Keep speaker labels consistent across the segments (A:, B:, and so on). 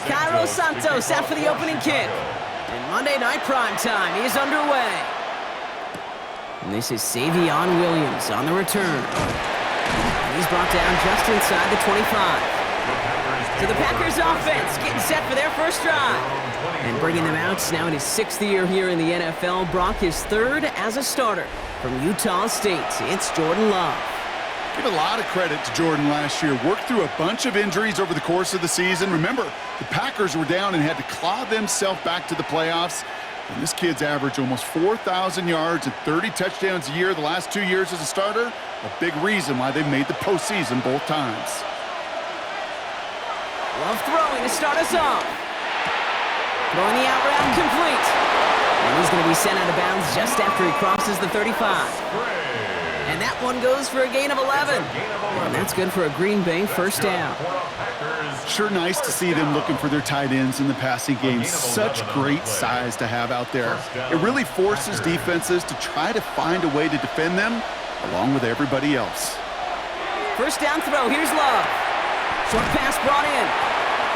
A: Cairo Santos out for the opening kick. And Monday Night Prime Time is underway. And this is Savion Williams on the return. And he's brought down just inside the 25. So the Packers offense getting set for their first drive. And bringing them out now in his 6th year here in the NFL. Brock is 3rd as a starter from Utah State. It's Jordan Love.
B: Give a lot of credit to Jordan last year. Worked through a bunch of injuries over the course of the season. Remember, the Packers were down and had to claw themselves back to the playoffs. And this kid's averaged almost 4,000 yards and 30 touchdowns a year the last 2 years as a starter. A big reason why they've made the postseason both times.
A: Love throwing to start us off. Throwing the out route complete. And he's going to be sent out of bounds just after he crosses the 35. And that one goes for a gain of 11. And that's good for a Green Bay first down.
B: Sure nice to see them looking for their tight ends in the passing game. Such great size to have out there. It really forces defenses to try to find a way to defend them along with everybody else.
A: First down throw. Here's Love. Short pass brought in.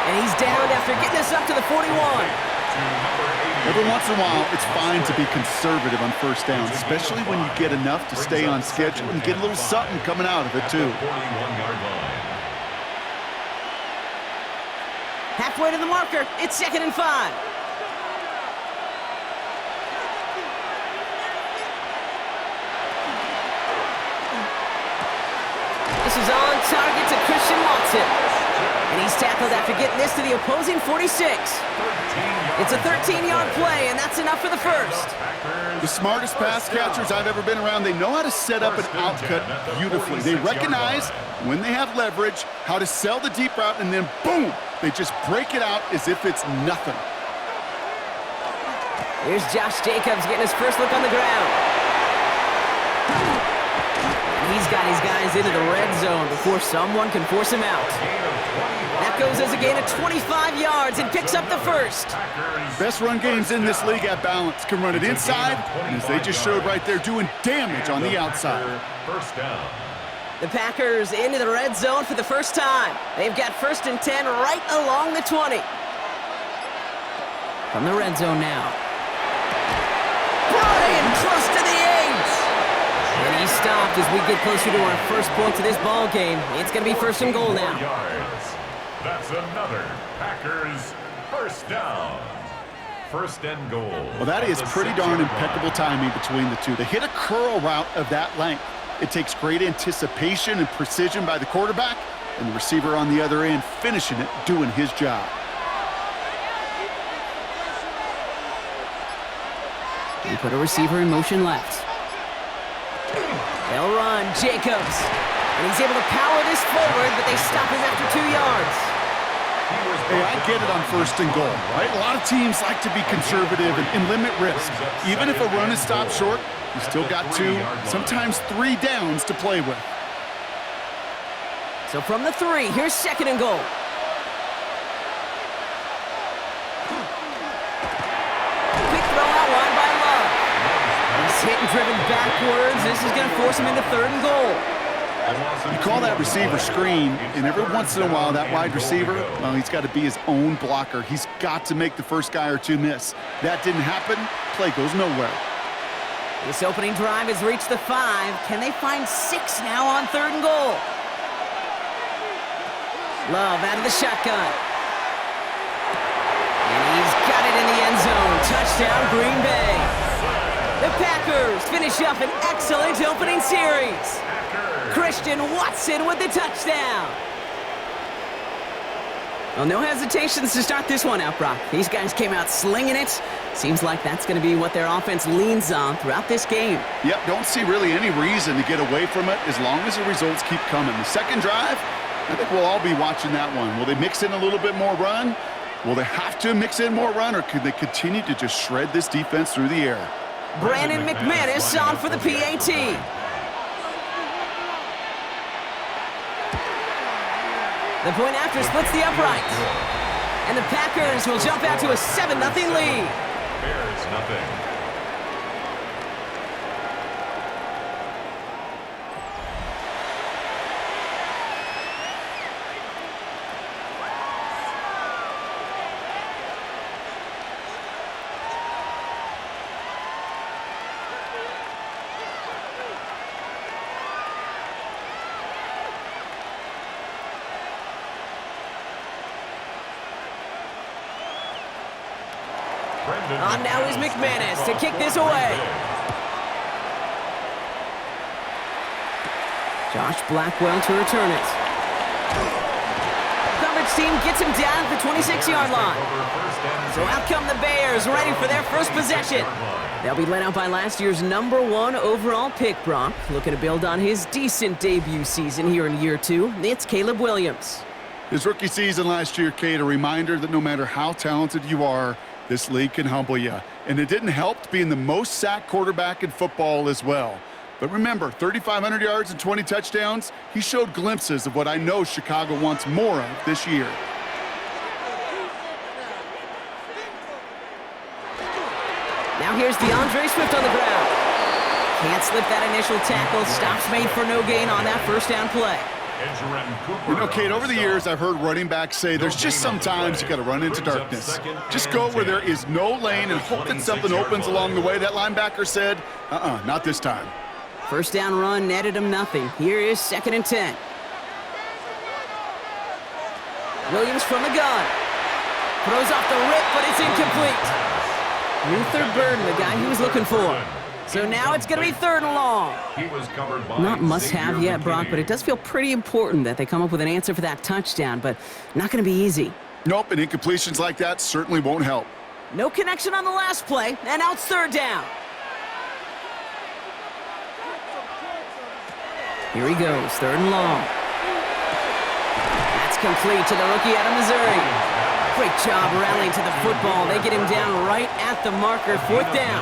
A: And he's down after getting us up to the 41.
B: Every once in a while, it's fine to be conservative on first down, especially when you get enough to stay on schedule and get a little something coming out of it, too.
A: Halfway to the marker. It's 2nd and 5. This is on target to Christian Watson. And he's tackled after getting this to the opposing 46. It's a 13-yard play, and that's enough for the first.
B: The smartest pass catchers I've ever been around, they know how to set up an outcut beautifully. They recognize when they have leverage, how to sell the deep route, and then boom, they just break it out as if it's nothing.
A: Here's Josh Jacobs getting his first look on the ground. He's got his guys into the red zone before someone can force him out. That goes as a gain of 25 yards and picks up the first.
B: Best run games in this league at balance. Can run it inside, and as they just showed right there, doing damage on the outside.
C: First down.
A: The Packers into the red zone for the first time. They've got 1st and 10 right along the 20. From the red zone now. Brian close to the 8. And he stopped as we get closer to our first point to this ball game. It's going to be 1st and goal now.
C: That's another Packers first down. 1st and goal.
B: Well, that is pretty darn impeccable timing between the two. To hit a curl route of that length, it takes great anticipation and precision by the quarterback, and the receiver on the other end finishing it, doing his job.
A: They put a receiver in motion left. They'll run. Jacobs. And he's able to power this forward, but they stop him after 2 yards.
B: Hey, I get it on 1st and goal, right? A lot of teams like to be conservative and limit risk. Even if a run is stopped short, you still got 2, sometimes 3 downs to play with.
A: So from the 3, here's 2nd and goal. Quick throw out wide by Love. He's hit and driven backwards. This is going to force him into 3rd and goal.
B: You call that receiver screen, and every once in a while, that wide receiver, well, he's got to be his own blocker. He's got to make the first guy or 2 miss. That didn't happen. Play goes nowhere.
A: This opening drive has reached the 5. Can they find 6 now on 3rd and goal? Love out of the shotgun. And he's got it in the end zone. Touchdown, Green Bay. The Packers finish up an excellent opening series. Christian Watson with the touchdown. Well, no hesitations to start this one out, Brock. These guys came out slinging it. Seems like that's going to be what their offense leans on throughout this game.
B: Yep, don't see really any reason to get away from it as long as the results keep coming. The second drive, I think we'll all be watching that one. Will they mix in a little bit more run? Will they have to mix in more run, or could they continue to just shred this defense through the air?
A: Brandon McManus on for the PAT. The point after splits the uprights. And the Packers will jump out to a 7-0 lead.
C: Bears nothing.
A: On now is McManus to kick this away. Josh Blackwell to return it. Coverage team gets him down at the 26-yard line. So out come the Bears, ready for their first possession. They'll be led out by last year's #1 overall pick, Brock. Looking to build on his decent debut season here in year 2. It's Caleb Williams.
B: His rookie season last year, Kate, a reminder that no matter how talented you are, this league can humble you. And it didn't help being the most sacked quarterback in football as well. But remember, 3,500 yards and 20 touchdowns, he showed glimpses of what I know Chicago wants more of this year.
A: Now here's DeAndre Swift on the ground. Can't slip that initial tackle. Stops made for no gain on that first down play.
B: You know, Kate, over the years, I've heard running backs say there's just sometimes you got to run into darkness. Just go where there is no lane and hope that something opens along the way. That linebacker said, not this time.
A: First down run netted him nothing. Here is 2nd and 10. Williams from the gun. Throws off the rip, but it's incomplete. Luther Burden, the guy he was looking for. So now it's going to be 3rd and long. Not must-have yet, Brock, but it does feel pretty important that they come up with an answer for that touchdown, but not going to be easy.
B: Nope, and incompletions like that certainly won't help.
A: No connection on the last play, and now it's 3rd down. Here he goes, 3rd and long. That's complete to the rookie out of Missouri. Great job rallying to the football. They get him down right at the marker, 4th down.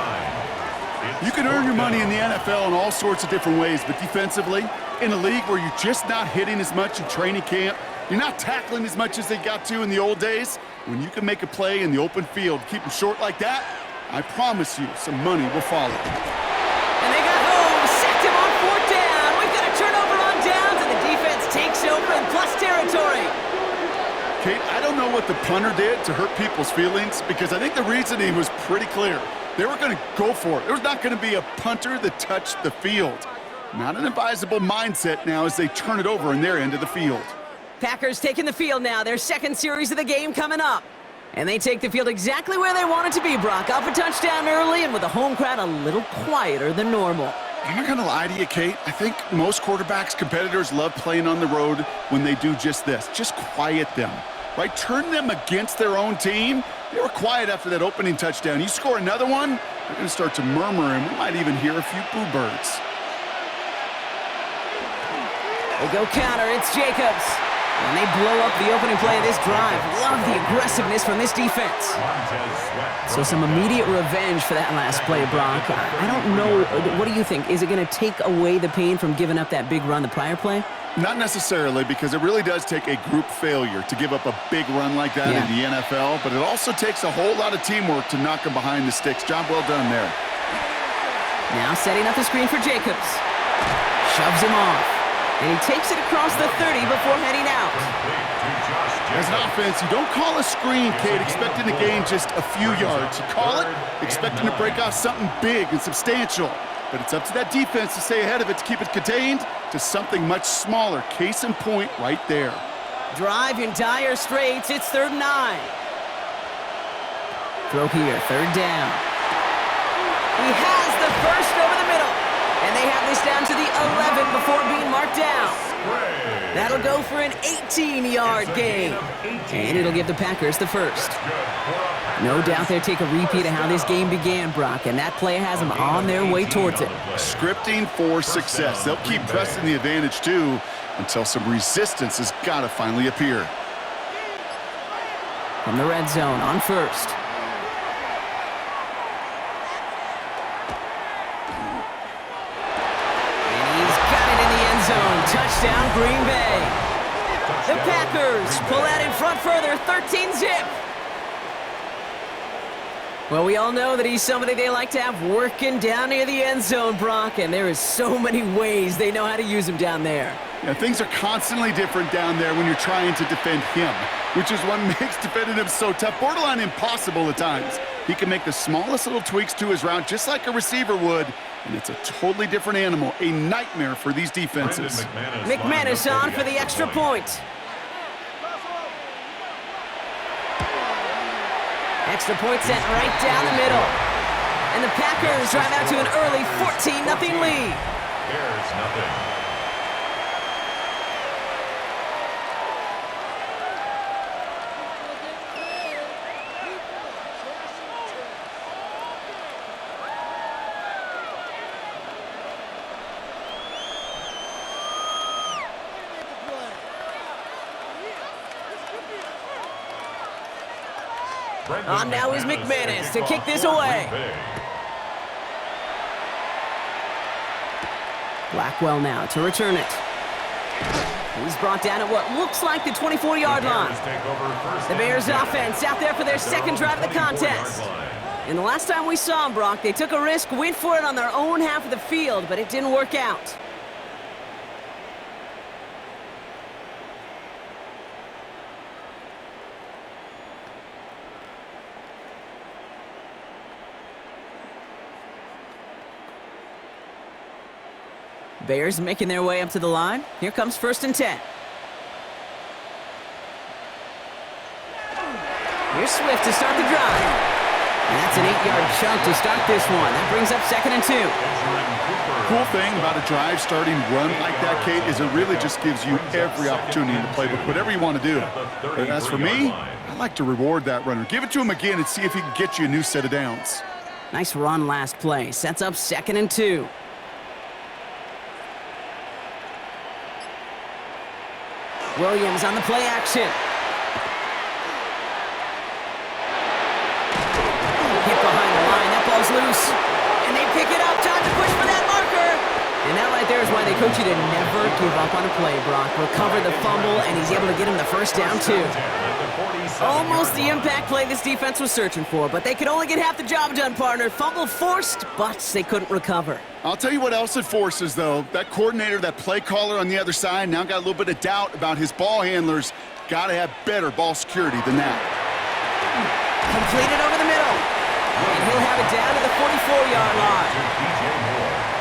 B: You can earn your money in the NFL in all sorts of different ways, but defensively, in a league where you're just not hitting as much in training camp, you're not tackling as much as they got to in the old days, when you can make a play in the open field, keep them short like that, I promise you some money will follow.
A: And they got home, sacked him on 4th down. We've got a turnover on downs, and the defense takes over in plus territory.
B: Kate, I don't know what the punter did to hurt people's feelings, because I think the reasoning was pretty clear. They were going to go for it. There was not going to be a punter that touched the field. Not an advisable mindset now as they turn it over in their end of the field.
A: Packers taking the field now. Their 2nd series of the game coming up. And they take the field exactly where they want it to be, Brock. Up a touchdown early and with the home crowd a little quieter than normal.
B: I'm not going to lie to you, Kate. I think most quarterbacks, competitors love playing on the road when they do just this. Just quiet them. Right? Turn them against their own team. They were quiet after that opening touchdown. You score another one, they're going to start to murmur, and we might even hear a few boo birds.
A: They go counter. It's Jacobs. And they blow up the opening play of this drive. Love the aggressiveness from this defense. So some immediate revenge for that last play, Brock. I don't know. What do you think? Is it going to take away the pain from giving up that big run the prior play?
B: Not necessarily, because it really does take a group failure to give up a big run like that in the NFL, but it also takes a whole lot of teamwork to knock them behind the sticks. Job well done there.
A: Now setting up the screen for Jacobs. Shoves him off. And he takes it across the 30 before heading out.
B: As an offense, you don't call a screen, Kate, expecting to gain just a few yards. You call it expecting to break off something big and substantial. But it's up to that defense to stay ahead of it, to keep it contained to something much smaller. Case in point right there.
A: Drive in dire straits. It's 3rd and 9. Throw here, 3rd down. He has the first over the middle. And they have this down to the 11 before being marked down. That'll go for an 18-yard gain. And it'll give the Packers the first. No doubt they'll take a repeat of how this game began, Brock, and that play has them on their way towards it.
B: Scripting for success. They'll keep pressing the advantage, too, until some resistance has got to finally appear.
A: From the red zone on 1st. Touchdown, Green Bay. The Packers pull that in front further, 13-zip. Well, we all know that he's somebody they like to have working down near the end zone, Brock, and there is so many ways they know how to use him down there.
B: Yeah, things are constantly different down there when you're trying to defend him, which is what makes defending him so tough, borderline impossible at times. He can make the smallest little tweaks to his route just like a receiver would, and it's a totally different animal, a nightmare for these defenses.
A: McManus on for the extra point. Extra point sent right down the middle. And the Packers drive out to an early 14-0 lead.
C: Bears nothing.
A: On now is McManus to kick this away. Blackwell now to return it. He's brought down at what looks like the 24-yard line. The Bears offense out there for their second drive of the contest. And the last time we saw them, Brock, they took a risk, went for it on their own half of the field, but it didn't work out. Bears making their way up to the line. Here comes 1st and 10. Here's Swift to start the drive. And that's an 8-yard chunk to start this one. That brings up 2nd and 2.
B: Cool thing about a drive starting run like that, Kate, is it really just gives you every opportunity in the playbook, whatever you want to do. But as for me, I like to reward that runner. Give it to him again and see if he can get you a new set of downs.
A: Nice run last play. Sets up 2nd and 2. Williams on the play action. Hit behind the line. That ball's loose. And they pick it up. Time to push for that marker. And that right there is why they coach you to never give up on a play, Brock. Recover the fumble, and he's able to get him the first down, too. Almost the impact play this defense was searching for, but they could only get half the job done, partner. Fumble forced, but they couldn't recover.
B: I'll tell you what else it forces, though. That coordinator, that play caller on the other side, now got a little bit of doubt about his ball handlers. Got to have better ball security than that.
A: Completed over the middle. And he'll have it down to the 44-yard line.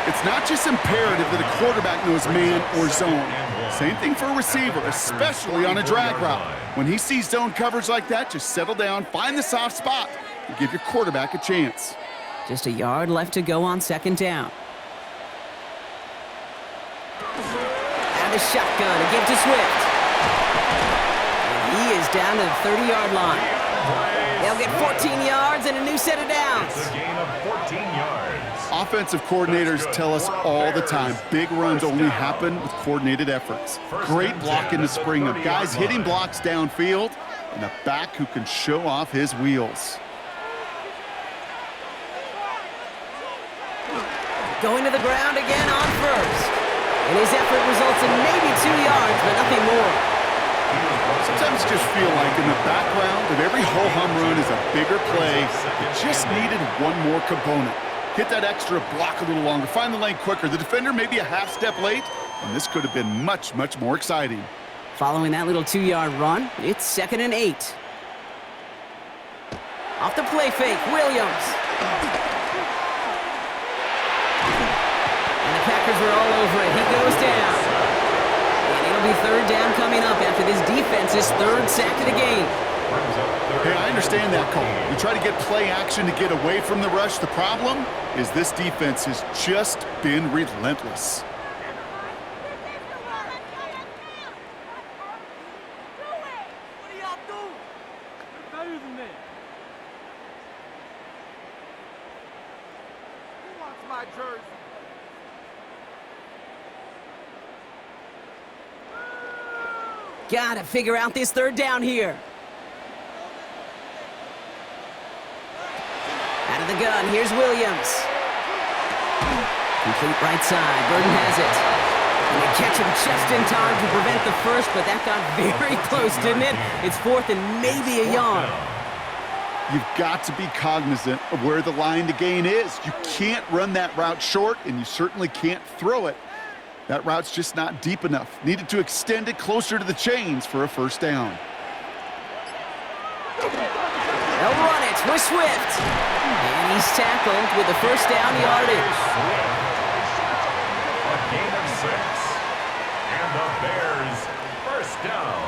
B: It's not just imperative that a quarterback knows man or zone. Same thing for a receiver, especially on a drag route. When he sees zone coverage like that, just settle down, find the soft spot, and give your quarterback a chance.
A: Just a yard left to go on 2nd down. And the shotgun to give to Swift. And he is down to the 30-yard line. They'll get 14 yards and a new set of downs.
C: It's a gain of 14 yards.
B: Offensive coordinators tell us all the time, big runs only happen with coordinated efforts. Great block in the spring of guys hitting blocks downfield and a back who can show off his wheels.
A: Going to the ground again on 1st. And his effort results in maybe 2 yards, but nothing more.
B: Sometimes you just feel like in the background of every ho-hum run is a bigger play. It just needed one more component. Hit that extra block a little longer, find the lane quicker. The defender may be a half step late, and this could have been much, much more exciting.
A: Following that little 2-yard run, it's 2nd and 8. Off the play fake, Williams. And the Packers are all over it. He goes down. And it'll be 3rd down coming up after this defense's 3rd sack of the game.
B: Hey, I understand that call. You try to get play action to get away from the rush. The problem is this defense has just been relentless.
D: What do y'all do? We're better than that. Who wants my jersey?
A: Gotta figure out this 3rd down here. Out of the gun, here's Williams. Complete right side, Burden has it. And they catch him just in time to prevent the first, but that got very close, didn't it? It's 4th and maybe a yard.
B: You've got to be cognizant of where the line to gain is. You can't run that route short, and you certainly can't throw it. That route's just not deep enough. Needed to extend it closer to the chains for a 1st down.
A: They'll run it with Swift. And he's tackled with the 1st down yardage.
C: A gain of 6. And the Bears 1st down.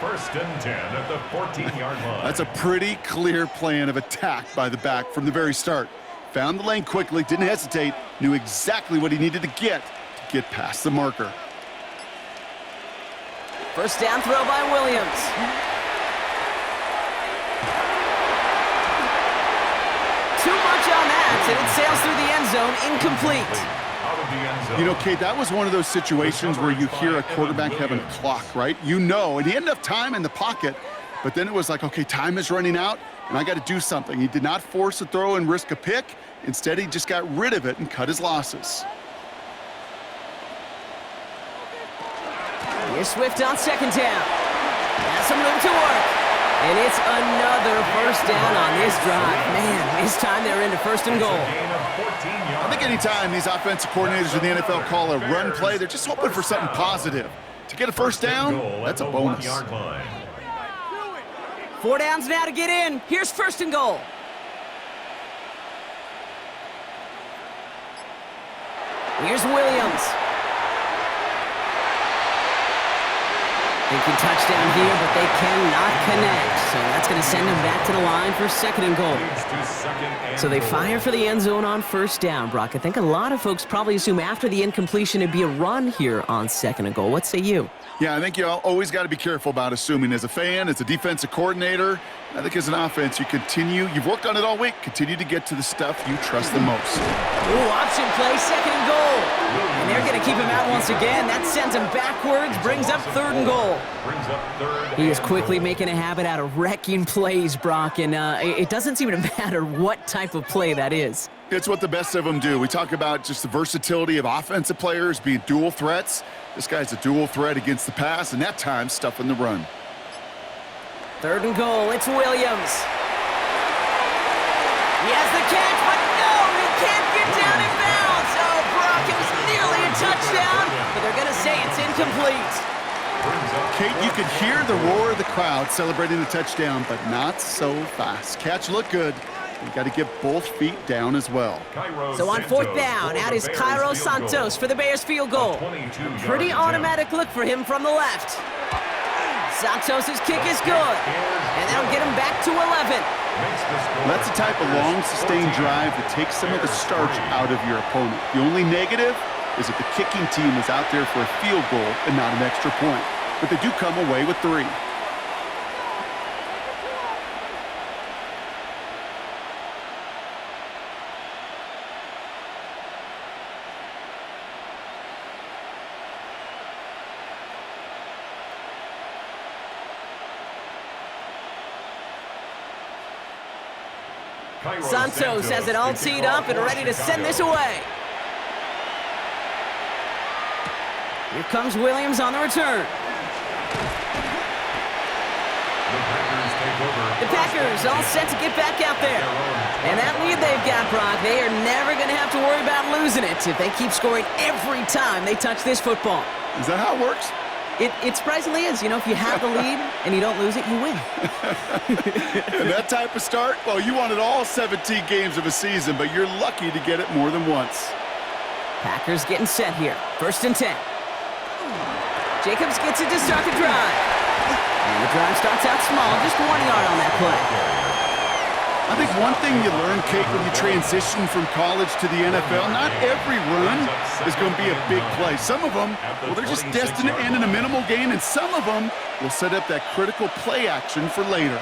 C: First and 10 at the 14-yard line.
B: That's a pretty clear plan of attack by the back from the very start. Found the lane quickly, didn't hesitate, knew exactly what he needed to get past the marker.
A: First down throw by Williams. Too much on that, and it sails through the end zone, incomplete.
C: Out of the end zone.
B: You know, Kate, that was one of those situations where you hear a quarterback having a clock, right? You know, and he had enough time in the pocket, but then it was like, okay, time is running out, and I got to do something. He did not force a throw and risk a pick. Instead, he just got rid of it and cut his losses.
A: Here's Swift on second down. Has some room to work. And it's another first down on this drive. Man, this time they're into first and goal.
C: Gain of 14 yards.
B: I think anytime these offensive coordinators in the NFL call a run play, they're just hoping for something positive. To get a first down, that's a bonus.
C: 1-yard line.
A: 4 downs now to get in. Here's first and goal. Here's Williams. Thinking touchdown here, but they cannot connect. So that's going to send them back to the line for second and goal.
C: Leads to second and
A: So they
C: goal.
A: fire for the end zone on first down, Brock. I think a lot of folks probably assume after the incompletion it'd be a run here on second and goal. What say you?
B: Yeah, I think you always got to be careful about assuming. As a fan, as a defensive coordinator, I think as an offense, you've worked on it all week, continue to get to the stuff you trust the most.
A: Ooh, option play, second and goal. And they're going to keep him out once again. That sends him backwards, brings up third and goal.
C: Brings up third
A: He is
C: and
A: quickly
C: goal.
A: making a habit out of wrecking plays, Brock, and it doesn't seem to matter what type of play that is.
B: It's what the best of them do. We talk about just the versatility of offensive players being dual threats. This guy's a dual threat against the pass, and that time stuffing the run.
A: Third and goal, it's Williams. He has the catch, but no, he can't get down in bounds. Oh, Brock, it was nearly a touchdown, but they're going to say it's incomplete.
B: Kate, you could hear the roar of the crowd celebrating the touchdown, but not so fast. Catch looked good. You got to get both feet down as well.
A: So on fourth down, out is Cairo Santos for the Bears field goal. Pretty automatic look for him from the left. Santos' kick is good, and that'll get him back to 11.
B: That's the type of long, sustained drive that takes some of the starch out of your opponent. The only negative is that the kicking team is out there for a field goal and not an extra point. But they do come away with 3.
A: Santos has it all teed up and ready to send this away. Here comes Williams on the return. The Packers all set to get back out there. And that lead they've got, Brock, they are never going to have to worry about losing it if they keep scoring every time they touch this football.
B: Is that how it works?
A: It surprisingly is. You know, if you have the lead and you don't lose it, you win.
B: And that type of start, well, you wanted all 17 games of a season, but you're lucky to get it more than once.
A: Packers getting set here. First and 10. Jacobs gets it to start the drive. And the drive starts out small, just 1 yard on that play.
B: I think one thing you learn, Kate, when you transition from college to the NFL, not every run is going to be a big play. Some of them, well, they're just destined to end in a minimal gain, and some of them will set up that critical play action for later.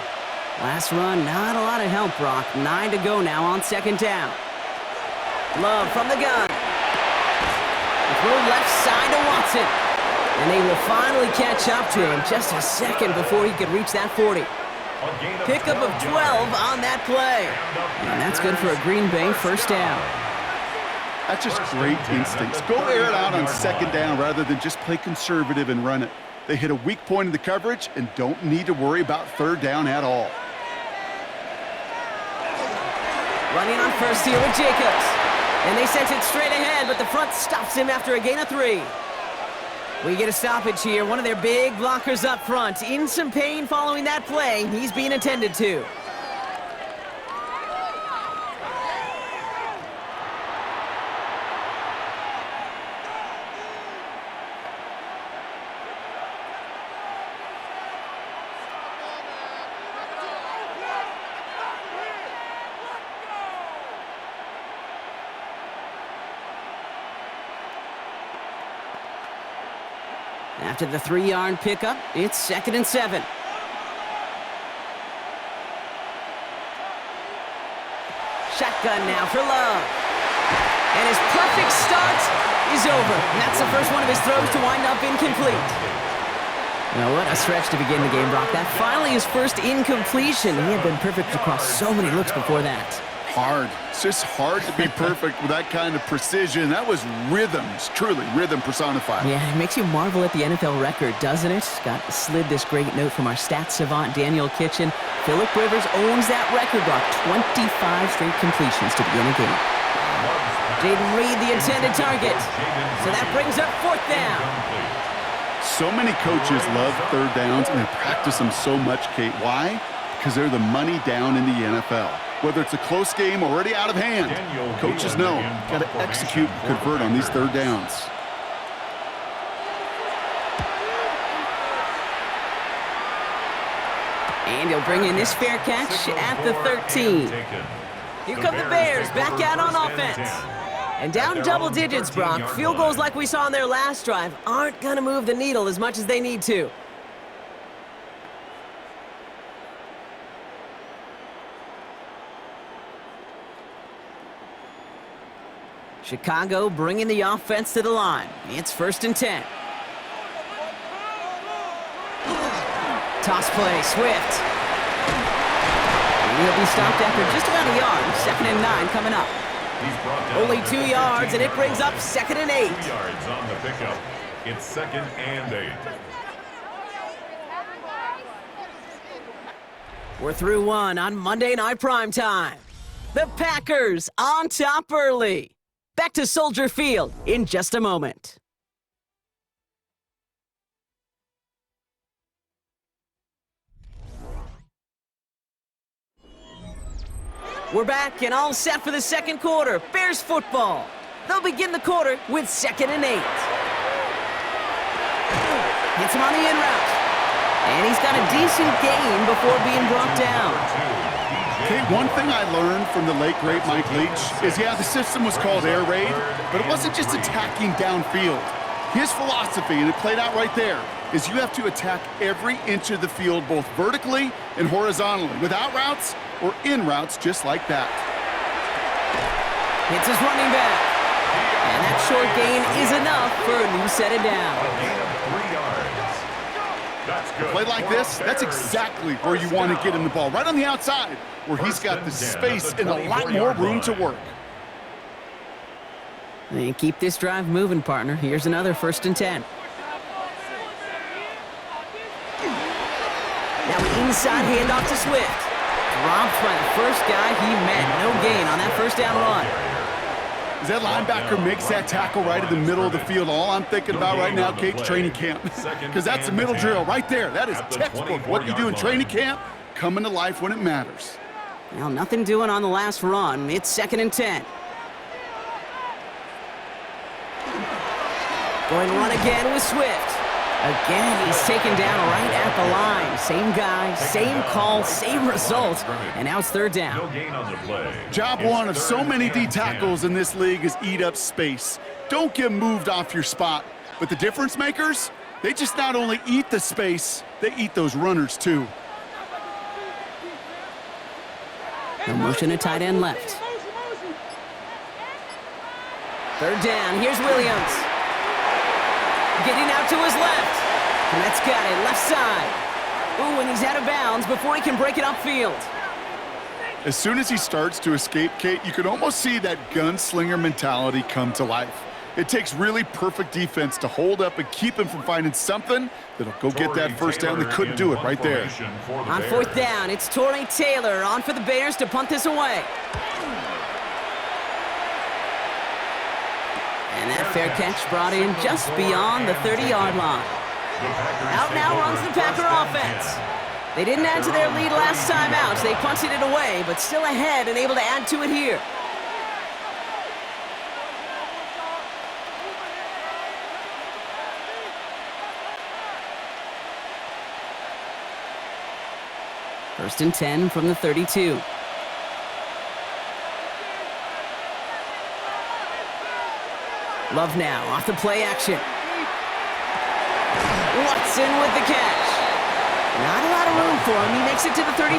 A: Last run, not a lot of help, Brock. 9 to go now on second down. Love from the gun. The throw left side to Watson. And they will finally catch up to him just a second before he could reach that 40. Pickup of 12 on that play. And that's good for a Green Bay first down.
B: That's just great instincts. Go air it out on second down rather than just play conservative and run it. They hit a weak point in the coverage and don't need to worry about third down at all.
A: Running on first here with Jacobs. And they sent it straight ahead, but the front stops him after a gain of 3. We get a stoppage here. One of their big blockers up front. In some pain following that play. He's being attended to. After the 3-yard pickup, it's 2nd and 7. Shotgun now for Love. And his perfect start is over. And that's the first one of his throws to wind up incomplete. Now, what a stretch to begin the game, Brock. That finally his first incompletion. He had been perfect across so many looks before that.
B: Hard. It's just hard to be perfect with that kind of precision. That was rhythm. It's truly rhythm personified.
A: Yeah, it makes you marvel at the NFL record, doesn't it? Got slid this great note from our stats savant, Daniel Kitchen. Phillip Rivers owns that record, Brock. 25 straight completions to begin a game. Jaden Reed, the intended target. So that brings up 4th down.
B: So many coaches love third downs, and they practice them so much, Kate. Why? Because they're the money down in the NFL. Whether it's a close game already out of hand, coaches know got to execute and convert on these third downs.
A: And he'll bring in this fair catch at the 13. Here come the Bears back out on offense. And down double digits, Brock. Field goals like we saw on their last drive aren't going to move the needle as much as they need to. Chicago bringing the offense to the line. It's 1st and 10. Toss play, Swift. And he'll be stopped after just about a yard. 2nd and 9 coming up. Only 2 yards, and it brings up 2nd and 8.
C: 2 yards on the pickup. It's 2nd and 8.
A: We're through one on Monday Night Primetime. The Packers on top early. Back to Soldier Field in just a moment. We're back and all set for the second quarter. Bears football. They'll begin the quarter with 2nd and 8. Hits him on the in route. And he's got a decent gain before being brought down.
B: Okay, one thing I learned from the late, great Mike Leach is, yeah, the system was called air raid, but it wasn't just attacking downfield. His philosophy, and it played out right there, is you have to attack every inch of the field, both vertically and horizontally, without routes or in routes just like that.
A: Hits his running back. And that short gain is enough for a new set of down.
C: A gain of 3 yards. That's good.
B: A play like this, that's exactly where you want to get him the ball, right on the outside, where he's got the space and a lot more room to work.
A: And keep this drive moving, partner. Here's another 1st and 10. Now inside handoff to Swift. Dropped by the first guy he met. No gain on that 1st down run.
B: As that linebacker makes that tackle right in the middle of the field, all I'm thinking about right now, Kate's training camp. Because that's the middle drill right there. That is textbook. What you do in training camp, coming to life when it matters.
A: Well, nothing doing on the last run. It's 2nd and 10. Going to run again with Swift. Again, he's taken down right at the line. Same guy, same call, same result. And now it's 3rd down.
C: No gain on the play.
B: Job one of so many D tackles in this league is eat up space. Don't get moved off your spot. But the difference makers, they just not only eat the space, they eat those runners too.
A: No motion to tight end left. 3rd down, here's Williams. Getting out to his left. And that's got it, left side. Ooh, and he's out of bounds before he can break it upfield.
B: As soon as he starts to escape, Kate, you can almost see that gunslinger mentality come to life. It takes really perfect defense to hold up and keep him from finding something that'll go get that 1st down. They couldn't do it right there.
A: On 4th down, it's Torrey Taylor on for the Bears to punt this away. And that fair catch brought in just beyond the 30-yard line. Out now runs the Packer offense. They didn't add to their lead last time out. They punted it away, but still ahead and able to add to it here. First and 10 from the 32. Love now off the play action. Watson with the catch. Not a lot of room for him. He makes it to the 34.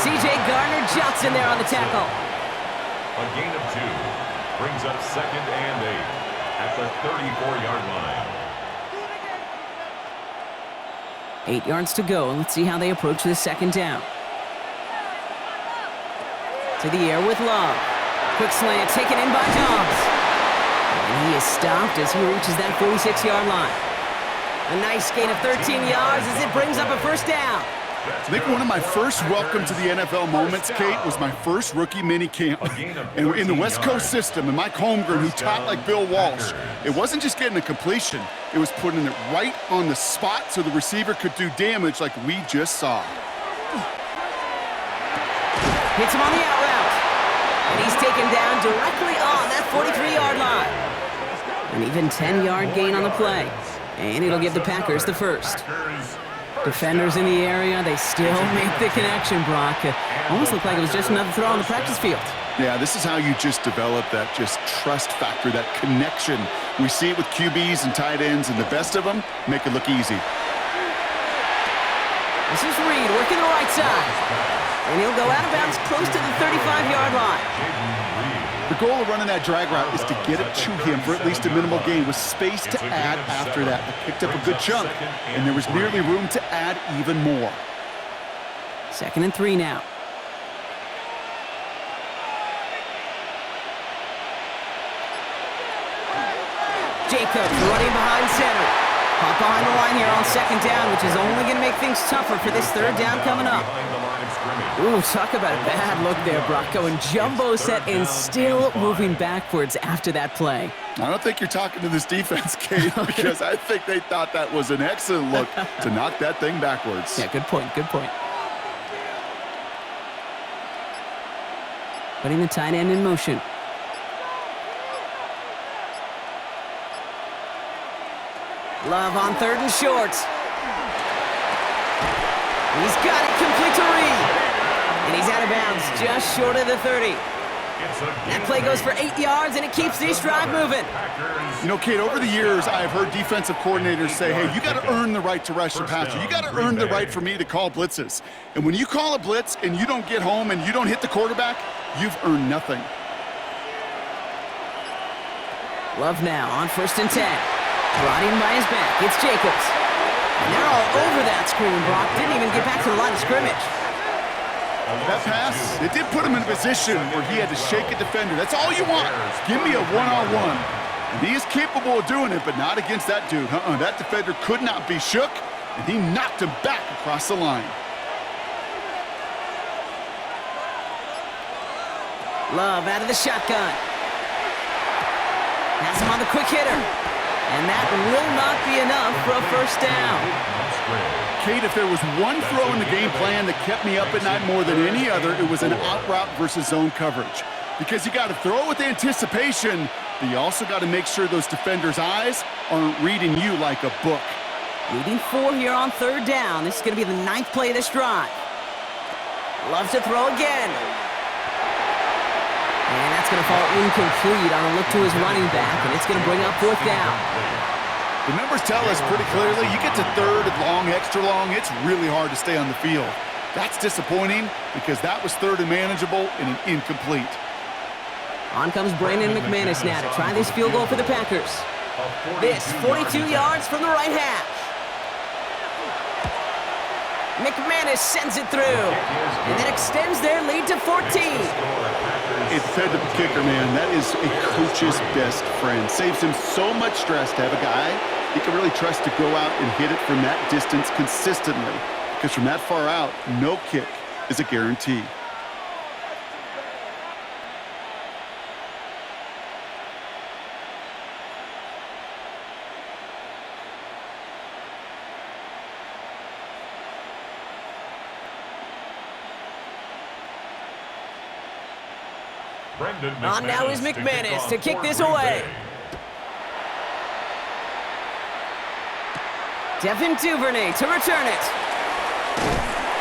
A: C.J. Gardner-Johnson there on the tackle.
C: A gain of 2 brings up 2nd and 8 at the 34-yard line.
A: 8 yards to go, and let's see how they approach this 2nd down. To the air with Love. Quick slant taken in by Dobbs. And he is stopped as he reaches that 46-yard line. A nice gain of 13 yards as it brings up a 1st down.
B: I think one of my first welcome to the NFL moments, Kate, was my first rookie mini camp. And in the West Coast system, and Mike Holmgren, who taught like Bill Walsh, it wasn't just getting a completion. It was putting it right on the spot so the receiver could do damage like we just saw.
A: Hits him on the out route. And he's taken down directly on that 43-yard line. An even 10-yard gain on the play. And it'll give the Packers the 1st. Defenders in the area, they still make the connection, Brock. Almost looked like it was just another throw on the practice field.
B: Yeah, this is how you just develop that just trust factor, that connection. We see it with QBs and tight ends, and the best of them make it look easy.
A: This is Reed working the right side. And he'll go out of bounds close to the 35-yard line.
B: The goal of running that drag route is to get it to him for at least a minimal gain with space to add after that. They picked up a good chunk, and there was nearly room to add even more.
A: 2nd and 3 now. Jacobs running behind center. Hop behind the line here on 2nd down, which is only going to make things tougher for this 3rd down coming up. Ooh, talk about a bad look there, Brock. Going jumbo set and still moving backwards after that play.
B: I don't think you're talking to this defense, Kate, because I think they thought that was an excellent look to knock that thing backwards.
A: Yeah, good point, good point. Putting the tight end in motion. Love on 3rd and short. He's got it complete to Reed. And he's out of bounds just short of the 30. That play goes for 8 yards, and it keeps this drive moving.
B: You know, Kate, over the years, I've heard defensive coordinators say, hey, you got to earn the right to rush the passer. You got to earn the right for me to call blitzes. And when you call a blitz and you don't get home and you don't hit the quarterback, you've earned nothing.
A: Love now on 1st and 10. Brought in by his back. It's Jacobs. And they're all over that screen, Brock. Didn't even get back to the line of scrimmage.
B: That pass, it did put him in a position where he had to shake a defender. That's all you want. Give me a one-on-one. And he is capable of doing it, but not against that dude. That defender could not be shook, and he knocked him back across the line.
A: Love out of the shotgun. Has him on the quick hitter. And that will not be enough for a 1st down.
B: Kate, if there was one throw in the game plan that kept me up at night more than any other, it was an out route versus zone coverage. Because you got to throw with anticipation, but you also got to make sure those defenders' eyes aren't reading you like a book.
A: Leading 4 here on 3rd down. This is going to be the 9th play of this drive. Love to throw again. And that's going to fall incomplete on a look to his running back, and it's going to bring up 4th down.
B: The numbers tell us pretty clearly, you get to 3rd and long, extra long, it's really hard to stay on the field. That's disappointing because that was 3rd and manageable and an incomplete.
A: On comes Brandon McManus now to try this field goal for the Packers. This 42 yards from the right half. McManus sends it through and then extends their lead to 14.
B: It fed to the kicker, man. That is a coach's best friend. Saves him so much stress to have a guy he can really trust to go out and hit it from that distance consistently. Because from that far out, no kick is a guarantee.
A: On now is McManus to kick this away. Devin Duvernay to return it.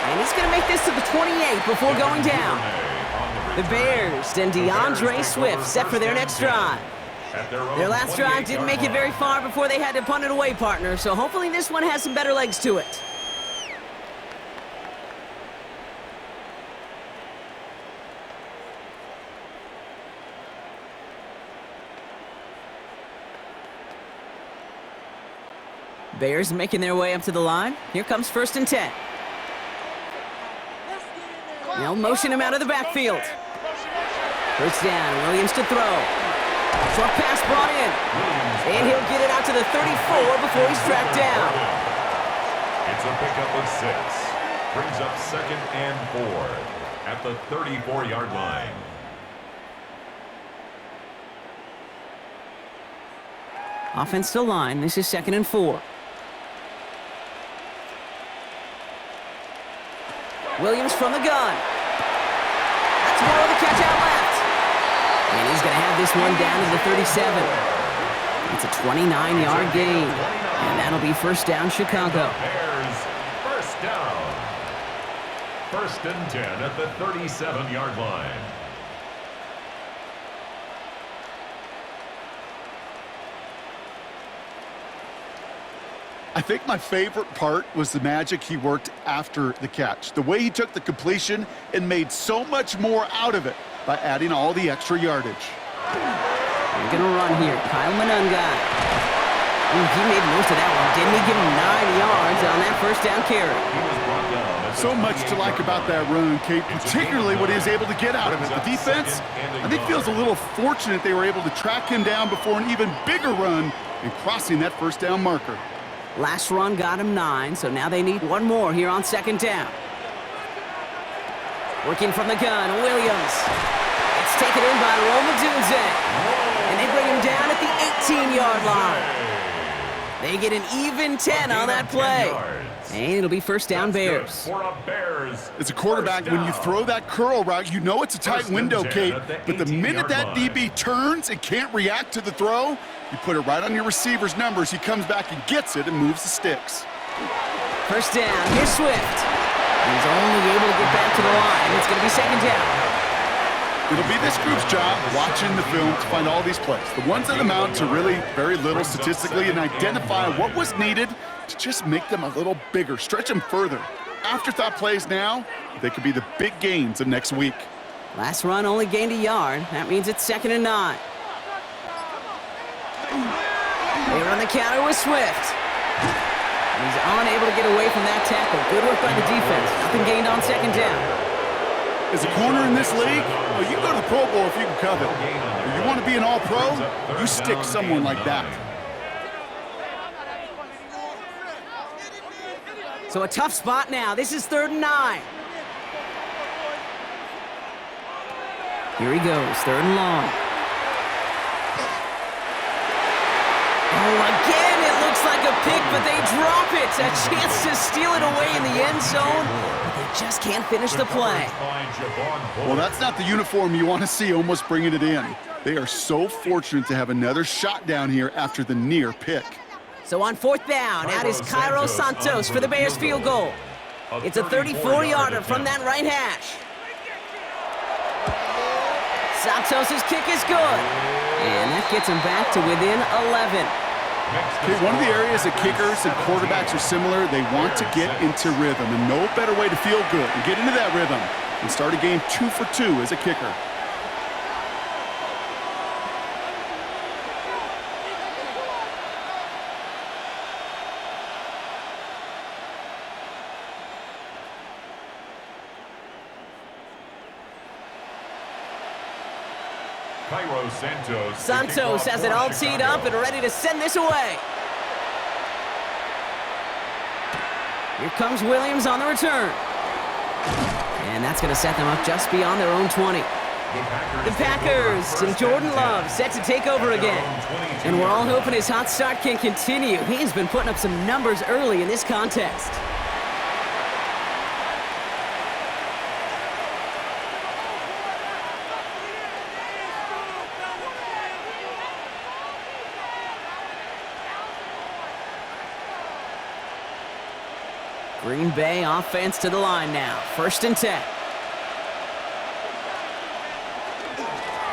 A: And he's going to make this to the 28 before going down. The Bears and DeAndre Swift set for their next drive.
C: At their own
A: Their last drive didn't
C: 28-yard
A: make it
C: line.
A: very far before they had to punt it away, partner, so hopefully this one has some better legs to it. Bears making their way up to the line. Here comes 1st and 10. They'll motion him out of the backfield. 1st down, Williams to throw. Short pass brought in. And he'll get it out to the 34 before he's tracked down.
C: It's a pickup of 6. Brings up 2nd and 4 at the 34-yard line.
A: Offensive line, this is 2nd and 4. Williams from the gun. That's more of the catch out left. And he's going to have this one down to the 37. It's a 29-yard gain. And that'll be 1st down, Chicago.
C: Bears, 1st down. 1st and 10 at the 37-yard line.
B: I think my favorite part was the magic he worked after the catch. The way he took the completion and made so much more out of it by adding all the extra yardage.
A: They're going to run here. Kyle Manunga. Ooh, he made most of that one. Didn't he give him 9 yards on that 1st down carry?
B: So much to like about that run, Kate, particularly what he was able to get out of it. The defense, I think, feels a little fortunate they were able to track him down before an even bigger run and crossing that 1st down marker.
A: Last run got him 9, so now they need one more here on 2nd down. Working from the gun, Williams. It's taken in by Roma Dunze. And they bring him down at the 18-yard line. They get an even 10 on that play. And it'll be 1st down Bears.
B: As a quarterback, when you throw that curl route, you know it's a tight window, Kate. But the minute that DB turns and can't react to the throw, you put it right on your receiver's numbers. He comes back and gets it and moves the sticks.
A: 1st down, here's Swift. He's only able to get back to the line. It's going to be 2nd down.
B: It'll be this group's job watching the film to find all these plays, the ones that amount to really very little statistically, and identify what was needed to just make them a little bigger, stretch them further. Afterthought plays now, they could be the big gains of next week.
A: Last run only gained a yard. That means it's 2nd and 9. They run the counter with Swift. He's unable to get away from that tackle. Good work by the defense. Nothing gained on 2nd down.
B: As a corner in this league, well, you go to the Pro Bowl if you can cover. If you want to be an All-Pro, you stick someone like that.
A: So a tough spot now. This is 3rd and 9. Here he goes, 3rd and long. Oh, again, it looks like a pick, but they drop it. A chance to steal it away in the end zone, but they just can't finish the play.
B: Well, that's not the uniform you want to see almost bringing it in. They are so fortunate to have another shot down here after the near pick.
A: So on 4th down, out is Cairo Santos for the Bears field goal. It's a 34-yarder from that right hash. Santos' kick is good. And that gets him back to within 11.
B: Okay, one of the areas that kickers and quarterbacks are similar, they want to get into rhythm, and no better way to feel good and get into that rhythm and start a game 2 for 2 as a kicker.
A: Santos has it all teed up and ready to send this away. Here comes Williams on the return. And that's going to set them up just beyond their own 20. The Packers and Jordan Love set to take over again. And we're all hoping his hot start can continue. He's been putting up some numbers early in this contest. Green Bay offense to the line now. 1st and 10.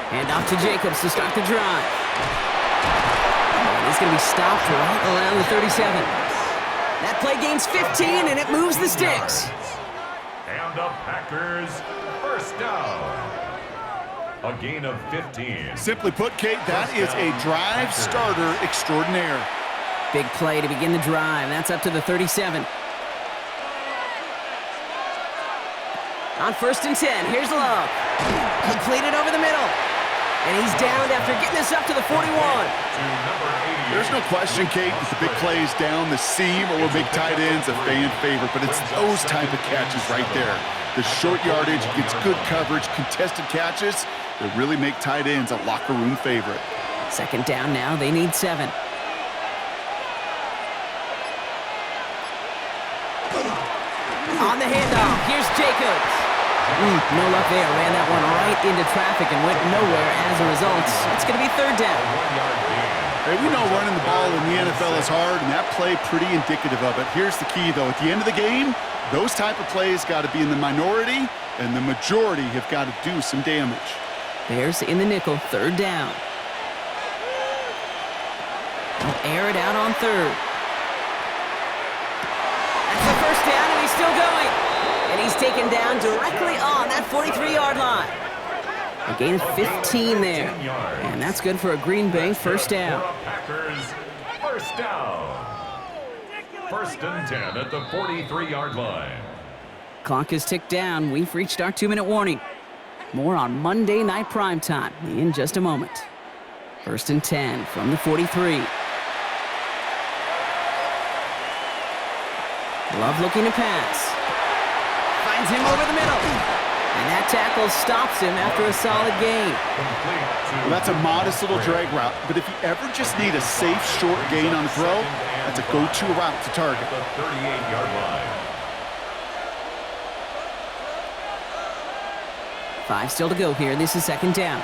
A: Hand off to Jacobs to start the drive. He's going to be stopped right around the 37. That play gains 15, and it moves the sticks.
C: And the Packers first down. A gain of 15.
B: Simply put, Kate, that is a drive starter extraordinaire.
A: Big play to begin the drive. That's up to the 37. On 1st and 10, here's Love. Completed over the middle. And he's downed after getting this up to the 41.
B: There's no question, Kate, that the big plays down the seam or will make tight ends a fan favorite, but it's those type of catches right there. The short yardage, gets good coverage, contested catches that really make tight ends a locker room favorite.
A: 2nd down now, they need 7. On the handoff, here's Jacobs. No luck there. Ran that one right into traffic and went nowhere as a result. It's going to be 3rd down.
B: Hey, we know running the ball in the NFL is hard, and that play pretty indicative of it. Here's the key, though. At the end of the game, those type of plays got to be in the minority, and the majority have got to do some damage.
A: Bears in the nickel, 3rd down. They'll air it out on 3rd. That's the 1st down, and he's still going. And he's taken down directly on that 43-yard line. A gain of 15 there. And that's good for a Green Bay 1st down.
C: Packers first down. 1st and 10 at the 43-yard line.
A: Clock is ticked down. We've reached our 2-minute warning. More on Monday Night Primetime in just a moment. 1st and 10 from the 43. Love looking to pass. Finds him over the middle. And that tackle stops him after a solid gain.
B: Well, that's a modest little drag route, but if you ever just need a safe, short gain on the throw, that's a go-to route to target.
C: The 38-yard line.
A: 5 still to go here. This is 2nd down.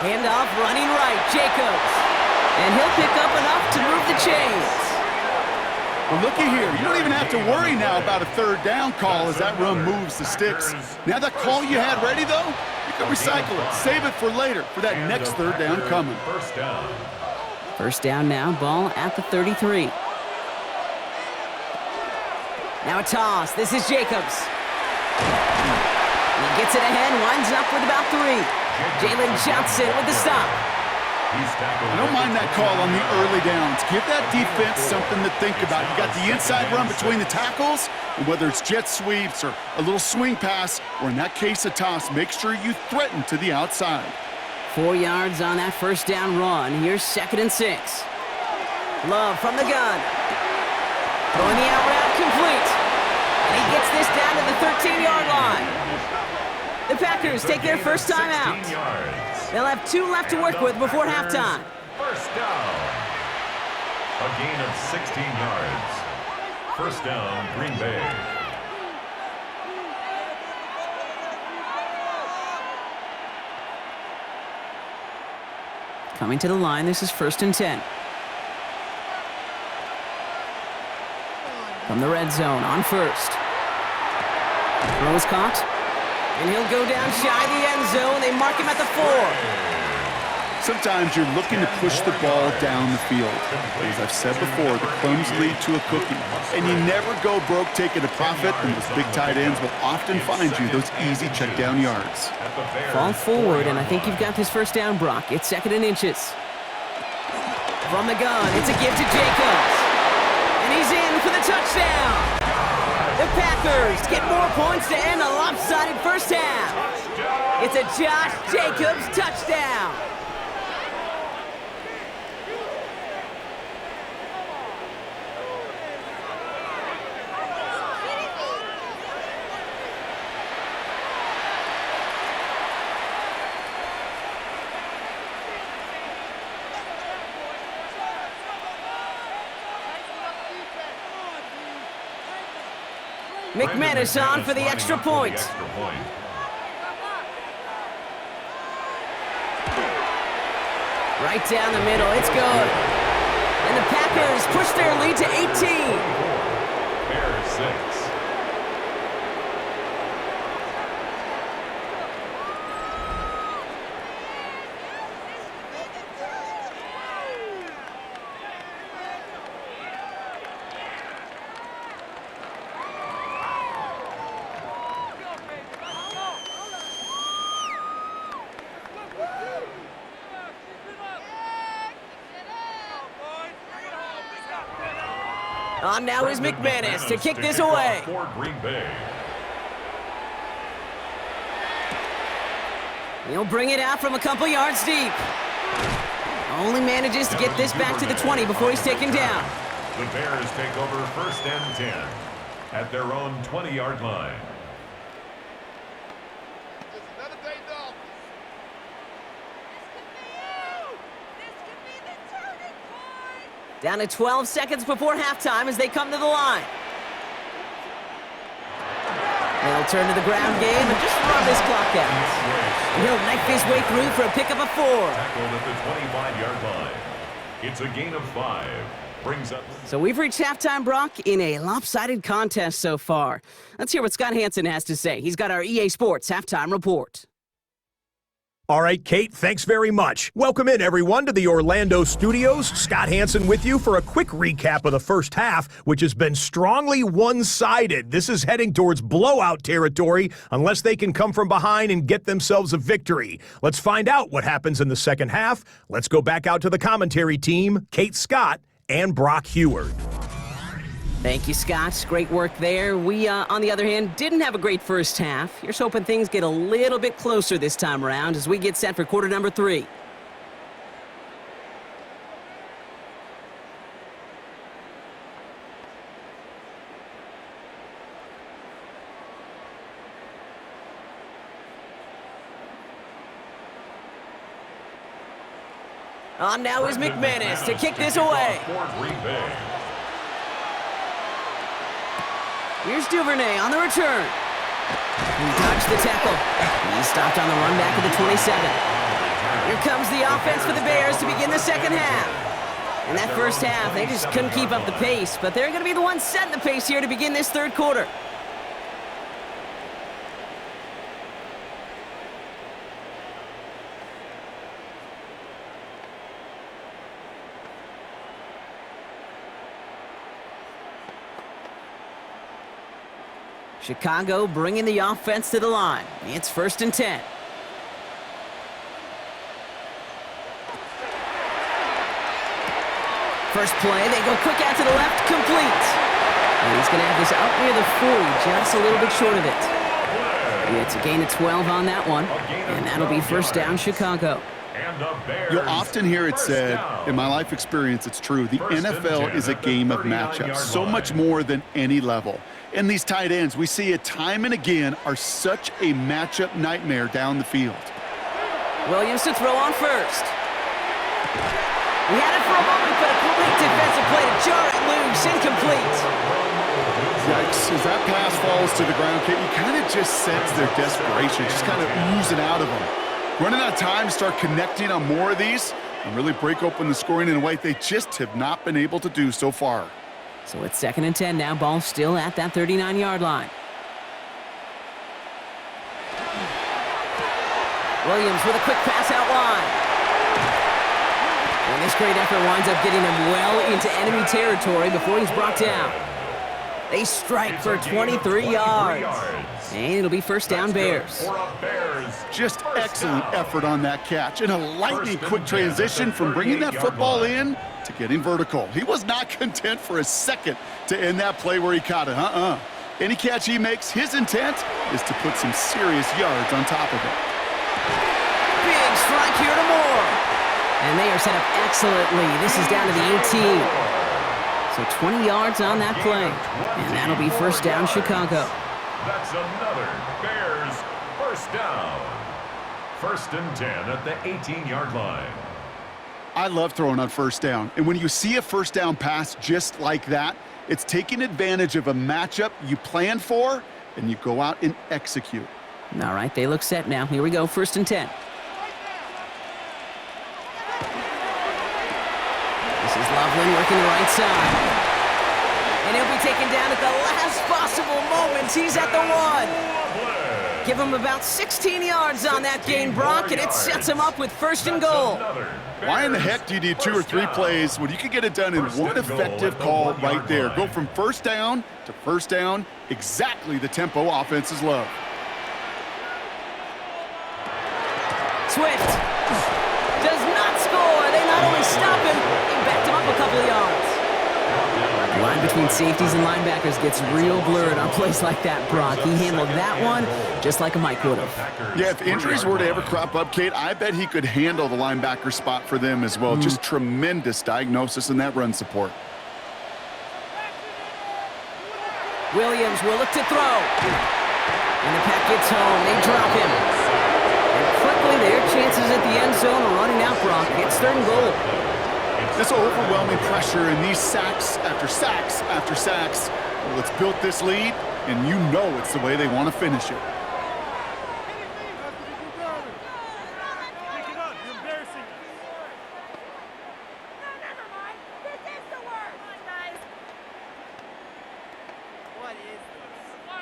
A: Handoff, running right, Jacobs. And he'll pick up enough to move the chains.
B: Well, looky here. You don't even have to worry now about a 3rd down call as that run moves the sticks. Now that call you had ready, though, you can recycle it. Save it for later for that next 3rd down coming.
C: First down.
A: 1st down now, ball at the 33. Now a toss. This is Jacobs. He gets it ahead, winds up with about 3. Jalen Johnson with the stop.
B: I don't mind that call on the early downs. Give that defense something to think about. You got the inside run between the tackles, and whether it's jet sweeps or a little swing pass, or in that case a toss, make sure you threaten to the outside.
A: 4 yards on that 1st down run. Here's 2nd and 6. Love from the gun. Throwing the out route complete. And he gets this down to the 13-yard line. The Packers take their first time out. They'll have 2 left to work with before halftime.
C: First down. A gain of 16 yards. First down, Green Bay.
A: Coming to the line, this is 1st and 10. From the red zone on 1st. Throw is caught. And he'll go down shy of the end zone. They mark him at the 4.
B: Sometimes you're looking to push the ball down the field. As I've said before, the crumbs lead to a cookie. And you never go broke taking a profit, and those big tight ends will often find you those easy check down yards.
A: Fall forward, and I think you've got this 1st down, Brock. It's 2nd and inches. From the gun, it's a give to Jacobs. And he's in for the touchdown. The Packers get more points to end a lopsided 1st half. It's a Josh Jacobs touchdown. McManus on for the extra point. Right down the middle, it's good. And the Packers push their lead to 18.
C: Bears 6.
A: On now is
C: Brendan
A: McManus to kick this
C: off
A: away.
C: For Green Bay.
A: He'll bring it out from a couple yards deep. Only manages to get this back to the 20 before he's taken down.
C: The Bears take over 1st and 10 at their own 20-yard line.
A: Down to 12 seconds before halftime as they come to the line. They'll turn to the ground game and just run this clock out. And he'll knife his way through for a pickup of 4.
C: Tackled at the 25-yard line. It's a gain of 5. Brings up.
A: So we've reached halftime, Brock, in a lopsided contest so far. Let's hear what Scott Hansen has to say. He's got our EA Sports halftime report.
E: All right, Kate, thanks very much. Welcome in, everyone, to the Orlando studios. Scott Hansen with you for a quick recap of the first half, which has been strongly one-sided. This is heading towards blowout territory unless they can come from behind and get themselves a victory. Let's find out what happens in the second half. Let's go back out to the commentary team, Kate Scott and Brock Heward.
A: Thank you, Scott. Great work there. We, on the other hand, didn't have a great first half. Here's hoping things get a little bit closer this time around as we get set for quarter number 3. On now is McManus to kick this away.
C: For Green Bay.
A: Here's Duvernay on the return. He dodged the tackle. He stopped on the run back at the 27. Here comes the offense for the Bears to begin the second half. In that first half, they just couldn't keep up the pace, but they're going to be the ones setting the pace here to begin this third quarter. Chicago bringing the offense to the line. It's 1st and 10. First play, they go quick out to the left, complete. And he's going to have this up near the 40, just a little bit short of it. It's a gain of 12 on that one, and that'll be first down, Chicago.
B: You'll often hear it said, in my life experience, it's true, the NFL is a game of matchups, so much more than any level. And these tight ends, we see it time and again, are such a matchup nightmare down the field.
A: Williams to throw on first. He had it for a moment, but a complete defensive play to jar it loose, incomplete.
B: Yikes, as that pass falls to the ground, Kate, you kind of just sense their desperation, just kind of oozing out of them. Running out of time to start connecting on more of these and really break open the scoring in a way they just have not been able to do so far.
A: So it's 2nd and 10 now, ball still at that 39-yard line. Williams with a quick pass out wide. And this great effort winds up getting him well into enemy territory before he's brought down. They strike for 23 yards. And it'll be first down, Bears.
B: Just excellent effort on that catch. And a lightning quick transition from bringing that football in to getting vertical. He was not content for a second to end that play where he caught it. Any catch he makes, his intent is to put some serious yards on top of it.
A: Big strike here to Moore. And they are set up excellently. This is down to the 18. So 20 yards on that play. And that'll be first down, Chicago.
C: That's another Bears first down. 1st and 10 at the 18-yard line.
B: I love throwing on first down. And when you see a first down pass just like that, it's taking advantage of a matchup you plan for, and you go out and execute.
A: All right, they look set now. Here we go, 1st and 10. This is Loveland working the right side. And he'll be taken down at the last possible moments. He's at the 1. Give him about 16 yards on that gain, Brock, and it sets him up with 1st and goal.
B: Why in the heck do you need 2 or 3 plays when you can get it done in one effective call right there? Go from first down to first down, exactly the tempo offenses love.
A: Swift does not score. They not only stop him, they backed him up a couple of yards. The line between safeties and linebackers gets real blurred on plays like that, Brock. He handled that one just like a Mike would have.
B: Yeah, if injuries were to ever crop up, Kate, I bet he could handle the linebacker spot for them as well. Just tremendous diagnosis in that run support.
A: Williams will look to throw. And the pack gets home. They drop him. And quickly, their chances at the end zone are running out, Brock. It's 3rd and goal.
B: This overwhelming pressure and these sacks after sacks after sacks. Well, it's built this lead, and you know it's the way they want to finish it.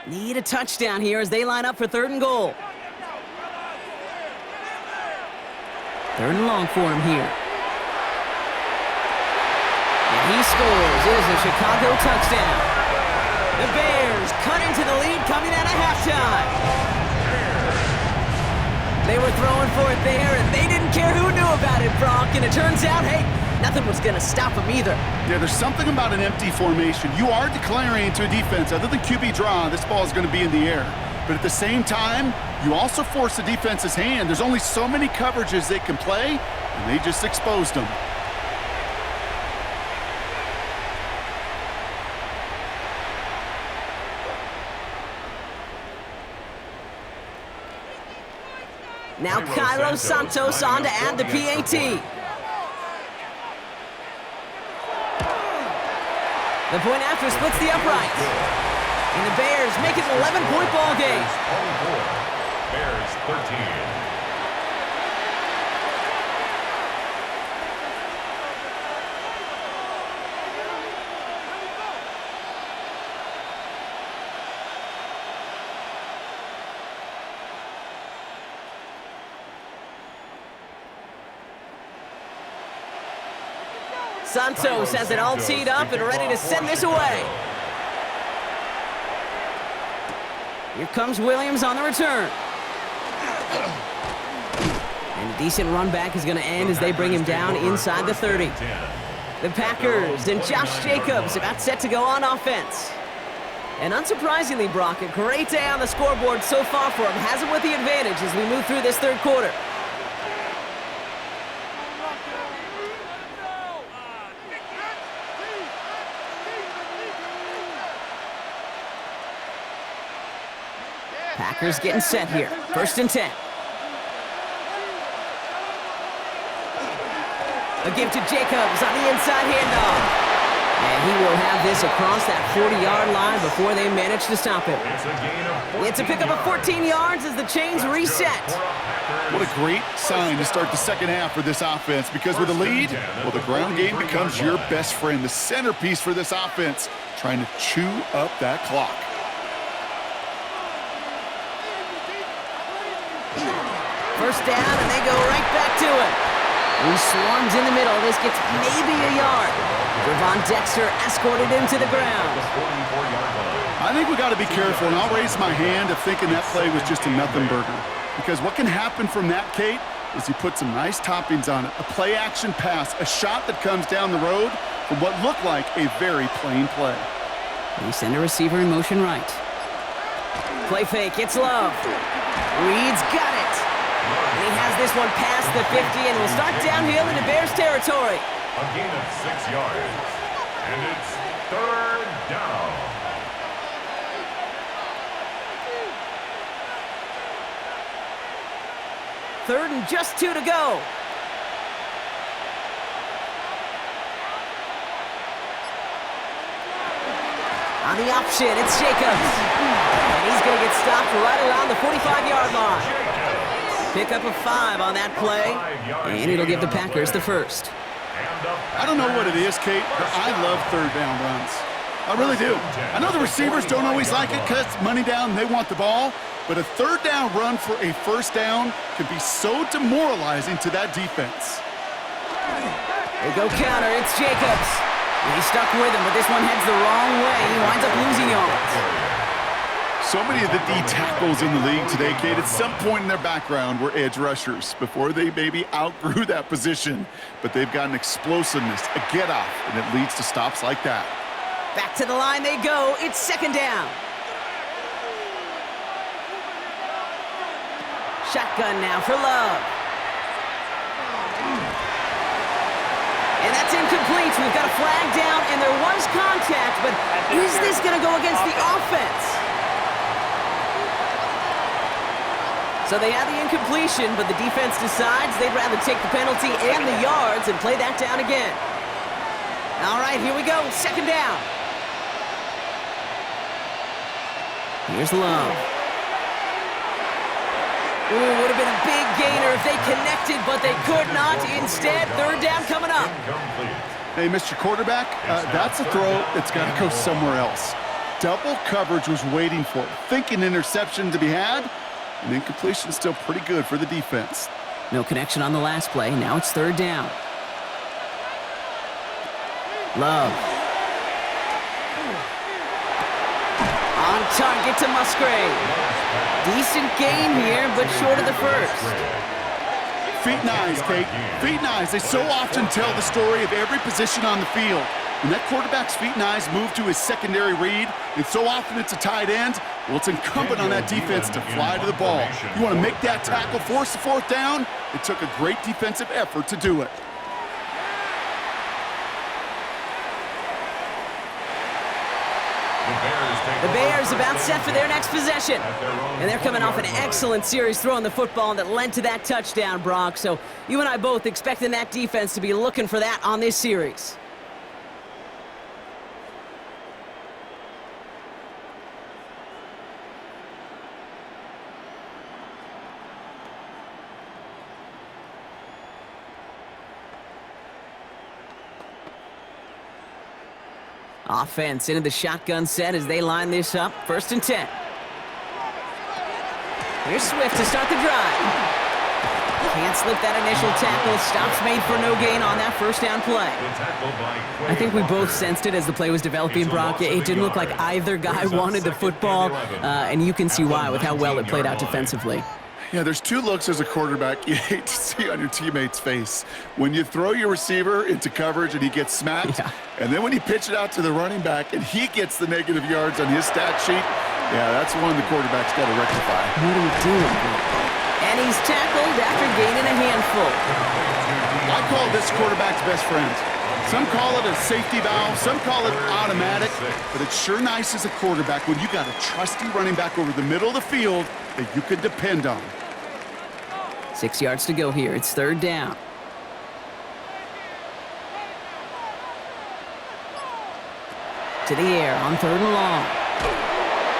A: Need a touchdown here as they line up for 3rd and goal. 3rd and long for him here. And he scores. It is a Chicago touchdown. The Bears cut into the lead coming out of halftime. They were throwing for it there, and they didn't care who knew about it, Brock. And it turns out, hey, nothing was going to stop them either.
B: Yeah, there's something about an empty formation. You are declaring to a defense, other than QB draw, this ball is going to be in the air. But at the same time, you also force the defense's hand. There's only so many coverages they can play, and they just exposed them.
A: Now Cairo Santos on to add the PAT. The point after splits the uprights. And the Bears make it an 11-point ball game.
C: Bears 13.
A: Santos has it all teed up and ready to send this away. Here comes Williams on the return. And a decent run back is going to end as they bring him down inside the 30. The Packers and Josh Jacobs about set to go on offense. And unsurprisingly, Brock, a great day on the scoreboard so far for him. Has him with the advantage as we move through this 3rd quarter. Packers getting set here. 1st and 10. A give to Jacobs on the inside handoff. And he will have this across that 40-yard line before they manage to stop him. It's a pickup of 14 yards as the chains reset.
B: What a great sign to start the 2nd half for this offense, because with a lead, well, the ground game becomes your best friend, the centerpiece for this offense, trying to chew up that clock.
A: First down, and they go right back to it. He swarms in the middle. This gets maybe a yard. Javon Dexter escorted him to the ground.
B: I think we got to be careful, and I'll raise my hand of thinking that play was just a nothing burger. Because what can happen from that, Kate, is you put some nice toppings on it. A play-action pass, a shot that comes down the road from what looked like a very plain play.
A: They send a receiver in motion right. Play fake, it's Love. Reed's got it. And he has this one past the 50 and will start downhill into Bears territory.
C: A gain of 6 yards. And it's 3rd down.
A: Third and just 2 to go. On the option, it's Jacobs. And he's going to get stopped right around the 45-yard line. Pick up a 5 on that play, and it'll give the Packers the first.
B: I don't know what it is, Kate, but I love 3rd down runs. I really do. I know the receivers don't always like it because money down and they want the ball, but a 3rd down run for a 1st down can be so demoralizing to that defense.
A: They go counter, it's Jacobs. He's stuck with him, but this one heads the wrong way. He winds up losing yards.
B: So many of the D tackles in the league today, Kate, at some point in their background were edge rushers before they maybe outgrew that position. But they've got an explosiveness, a get-off, and it leads to stops like that.
A: Back to the line they go. It's second down. Shotgun now for Love. And that's incomplete. We've got a flag down, and there was contact, but is this going to go against the offense? So they had the incompletion, but the defense decides they'd rather take the penalty and the yards and play that down again. All right, here we go. Second down. Here's Love. Ooh, would have been a big gainer if they connected, but they could not. Instead, third down coming up.
B: Hey, Mr. Quarterback, that's a throw that's got to go somewhere else. Double coverage was waiting for it. Thinking interception to be had, and incompletion still pretty good for the defense.
A: No connection on the last play. Now it's third down. Love. On target to Musgrave. Decent gain here, but short of the first.
B: Feet and eyes, Kate. Feet and eyes. They so often tell the story of every position on the field. When that quarterback's feet and eyes move to his secondary read, and so often it's a tight end, well, it's incumbent on that defense to fly to the ball. You want to make that tackle, force the fourth down? It took a great defensive effort to do it.
A: The Bears about set for their next possession. And they're coming off an excellent series throwing the football that led to that touchdown, Brock. So you and I both expecting that defense to be looking for that on this series. Offense into the shotgun set as they line this up. First and 10. Here's Swift to start the drive. Can't slip that initial tackle. Stops made for no gain on that first down play. I think we both sensed it as the play was developing, Brock. It didn't look like either guy wanted the football, and you can see why with how well it played out defensively.
B: Yeah, there's two looks as a quarterback you hate to see on your teammate's face. When you throw your receiver into coverage and he gets smacked, and then when you pitch it out to the running back and he gets the negative yards on his stat sheet, yeah, that's one the quarterback's got to rectify.
A: What are you doing? And he's tackled after gaining a handful.
B: I call this quarterback's best friend. Some call it a safety valve, some call it automatic, but it's sure nice as a quarterback when you got a trusty running back over the middle of the field that you can depend on.
A: 6 yards to go here. It's third down. To the air on third and long.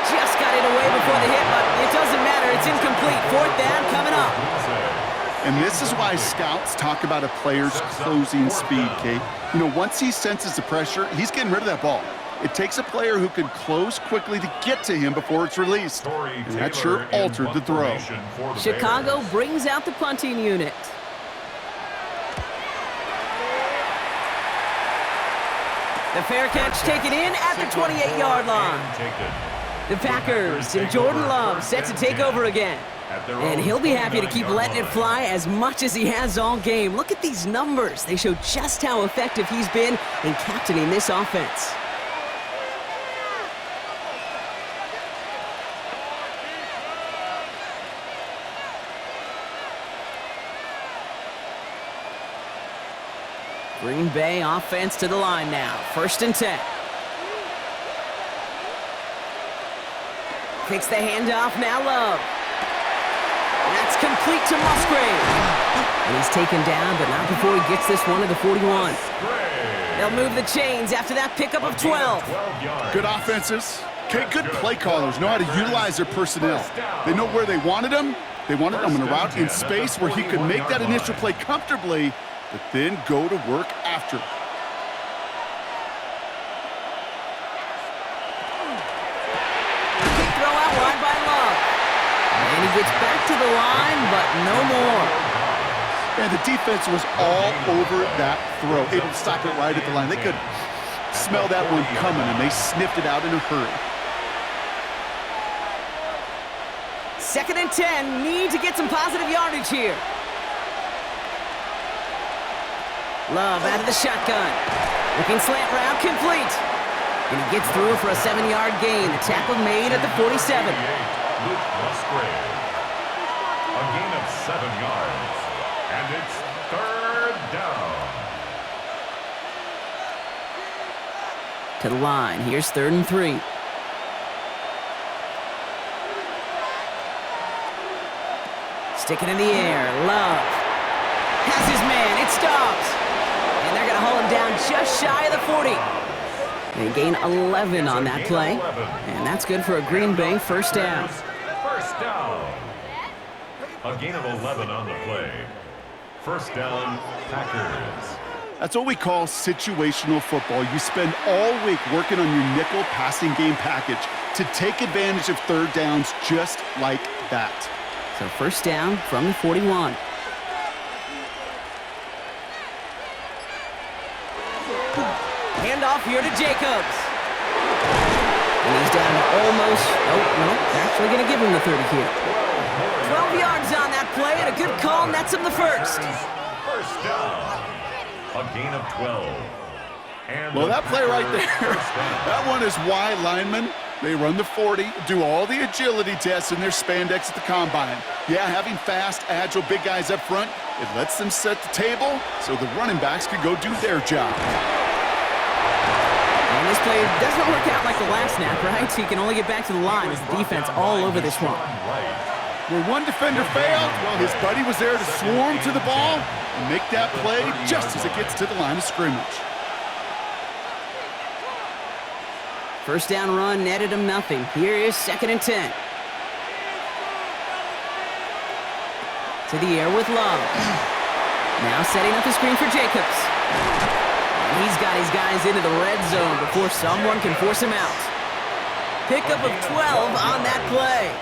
A: Just got it away before the hit, but it doesn't matter. It's incomplete. Fourth down coming up.
B: And this is why scouts talk about a player's closing speed, Kate. You know, once he senses the pressure, he's getting rid of that ball. It takes a player who can close quickly to get to him before it's released. And that sure altered the throw.
A: Chicago brings out the punting unit. The fair catch taken in at the 28-yard line. The Packers and Jordan Love set to take over again. And he'll be happy to keep letting it fly as much as he has all game. Look at these numbers. They show just how effective he's been in captaining this offense. Green Bay offense to the line now. First and 10. Takes the handoff, now Love. That's complete to Musgrave. And he's taken down, but not before he gets this one to the 41. They'll move the chains after that pickup of 12.
B: Good offenses. Okay, good play callers know how to utilize their personnel. They know where they wanted them. They wanted them in a route in space where he could make that initial play comfortably, but then go to work after.
A: Quick throw out wide by Love. And he gets back to the line, but no more.
B: And the defense was all over that throw, able to stop it right at the line. They could smell that one coming, and they sniffed it out in a hurry.
A: Second and 10, need to get some positive yardage here. Love out of the shotgun. Looking slant route complete. And he gets through for a 7-yard gain. The tackle made at the 47.
C: Luke Musgrave. A gain of 7 yards. And it's 3rd down.
A: To the line. Here's 3rd and 3. Stick it in the air. Love. Has his man. It stops. And they're going to hold him down just shy of the 40. They gain 11 on that play. And that's good for a Green Bay first down.
C: First down. A gain of 11 on the play. First down, Packers.
B: That's what we call situational football. You spend all week working on your nickel passing game package to take advantage of 3rd downs just like that.
A: So first down from the 41. Handoff here to Jacobs. And he's down to almost, they're actually going to give him the 30 here. 12 yards on that play, and a good call nets him the first.
C: First down. A gain of 12. And
B: Well, that play right there, that one is why linemen, they run the 40, do all the agility tests in their spandex at the combine. Yeah, having fast, agile, big guys up front, it lets them set the table so the running backs can go do their job.
A: And this play doesn't work out like the last snap, right? So you can only get back to the line with the defense all over this one.
B: Where one defender failed, well, his buddy was there to swarm to the ball and make that play just as it gets to the line of scrimmage.
A: First down run netted him nothing. Here is 2nd and 10. To the air with Love. Now setting up the screen for Jacobs. And he's got his guys into the red zone before someone can force him out. Pickup of 12 on that play.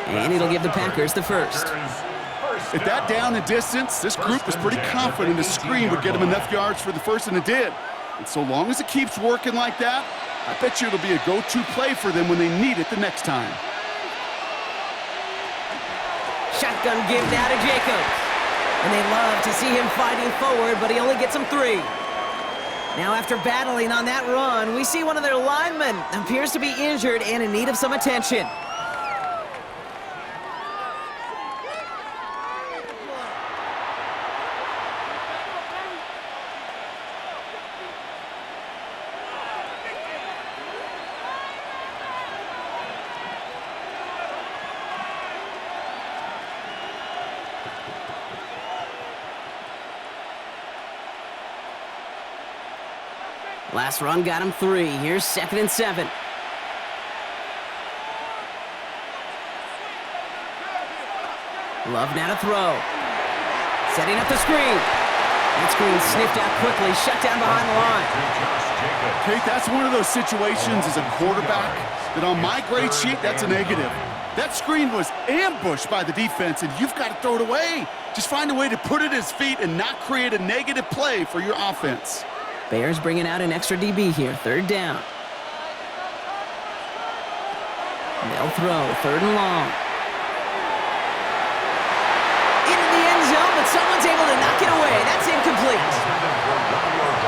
A: And it'll give the Packers the first.
B: At that down and distance, this group was pretty confident a screen would get them enough yards for the first, and it did. And so long as it keeps working like that, I bet you it'll be a go-to play for them when they need it the next time.
A: Shotgun give now to Jacobs. And they love to see him fighting forward, but he only gets them 3. Now after battling on that run, we see one of their linemen appears to be injured and in need of some attention. Last run got him 3. Here's 2nd and 7. Love now to throw. Setting up the screen. That screen sniffed out quickly, shut down behind the line.
B: Kate, that's one of those situations as a quarterback that on my grade sheet, that's a negative. That screen was ambushed by the defense, and you've got to throw it away. Just find a way to put it at his feet and not create a negative play for your offense.
A: Bears bringing out an extra DB here. 3rd down. They'll throw. 3rd and long. Into the end zone, but someone's able to knock it away. That's incomplete.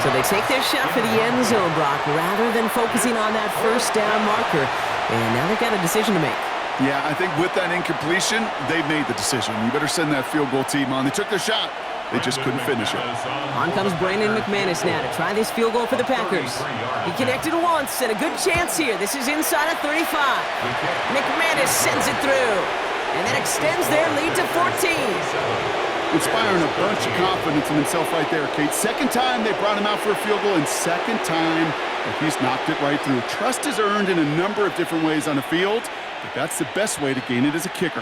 A: So they take their shot for the end zone, Brock, rather than focusing on that first down marker. And now they've got a decision to make.
B: Yeah, I think with that incompletion, they've made the decision. You better send that field goal team on. They took their shot. They just couldn't finish it.
A: On comes Brandon McManus now to try this field goal for the Packers. He connected once and a good chance here. This is inside of 35. McManus sends it through. And that extends their lead to 14.
B: Inspiring a bunch of confidence in himself right there, Kate. 2nd time they brought him out for a field goal, and 2nd time that he's knocked it right through. Trust is earned in a number of different ways on the field, but that's the best way to gain it as a kicker.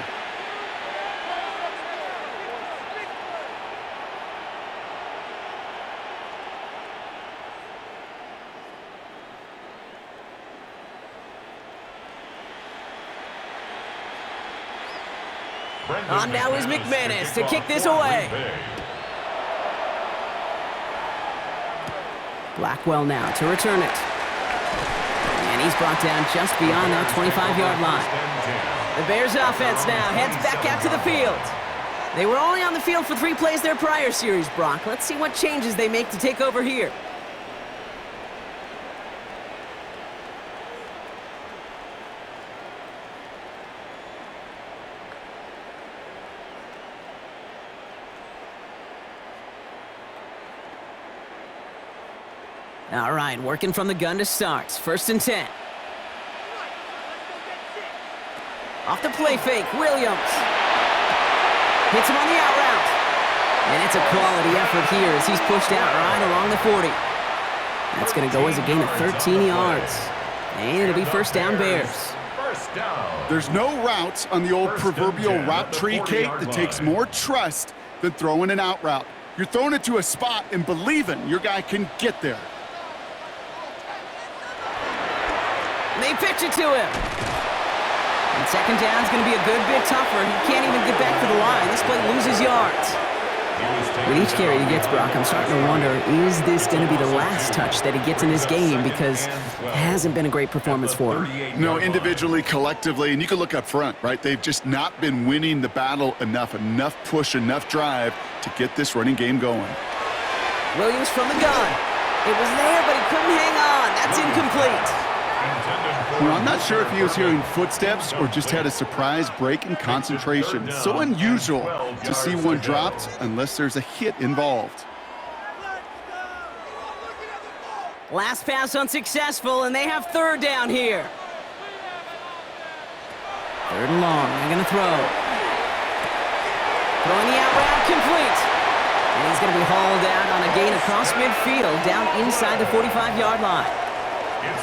A: On now is McManus to kick this away. Blackwell now to return it. And he's brought down just beyond that 25-yard line. The Bears offense now heads back out to the field. They were only on the field for 3 plays their prior series, Brock. Let's see what changes they make to take over here. All right, working from the gun to start. 1st and 10. Off the play fake, Williams. Hits him on the out route. And it's a quality effort here as he's pushed out right along the 40. That's going to go as a gain of 13 yards. And it'll be 1st down Bears.
B: There's no route on the old proverbial route tree, Kate, that takes more trust than throwing an out route. You're throwing it to a spot and believing your guy can get there.
A: They pitch it to him. And 2nd down's going to be a good bit tougher. He can't even get back to the line. This play loses yards. With each carry he gets, Brock, I'm starting to wonder, is this going to be the last touch that he gets in this game? Because it hasn't been a great performance for him.
B: No, individually, collectively, and you can look up front, right? They've just not been winning the battle enough push, enough drive to get this running game going.
A: Williams from the gun. It was there, but he couldn't hang on. That's incomplete.
B: Well, I'm not sure if he was hearing footsteps or just had a surprise break in concentration. So unusual to see one dropped unless there's a hit involved.
A: Last pass unsuccessful, and they have 3rd down here. 3rd and long. They're going to throw. Throwing the out route complete. And he's going to be hauled out on a gain across midfield down inside the 45-yard line.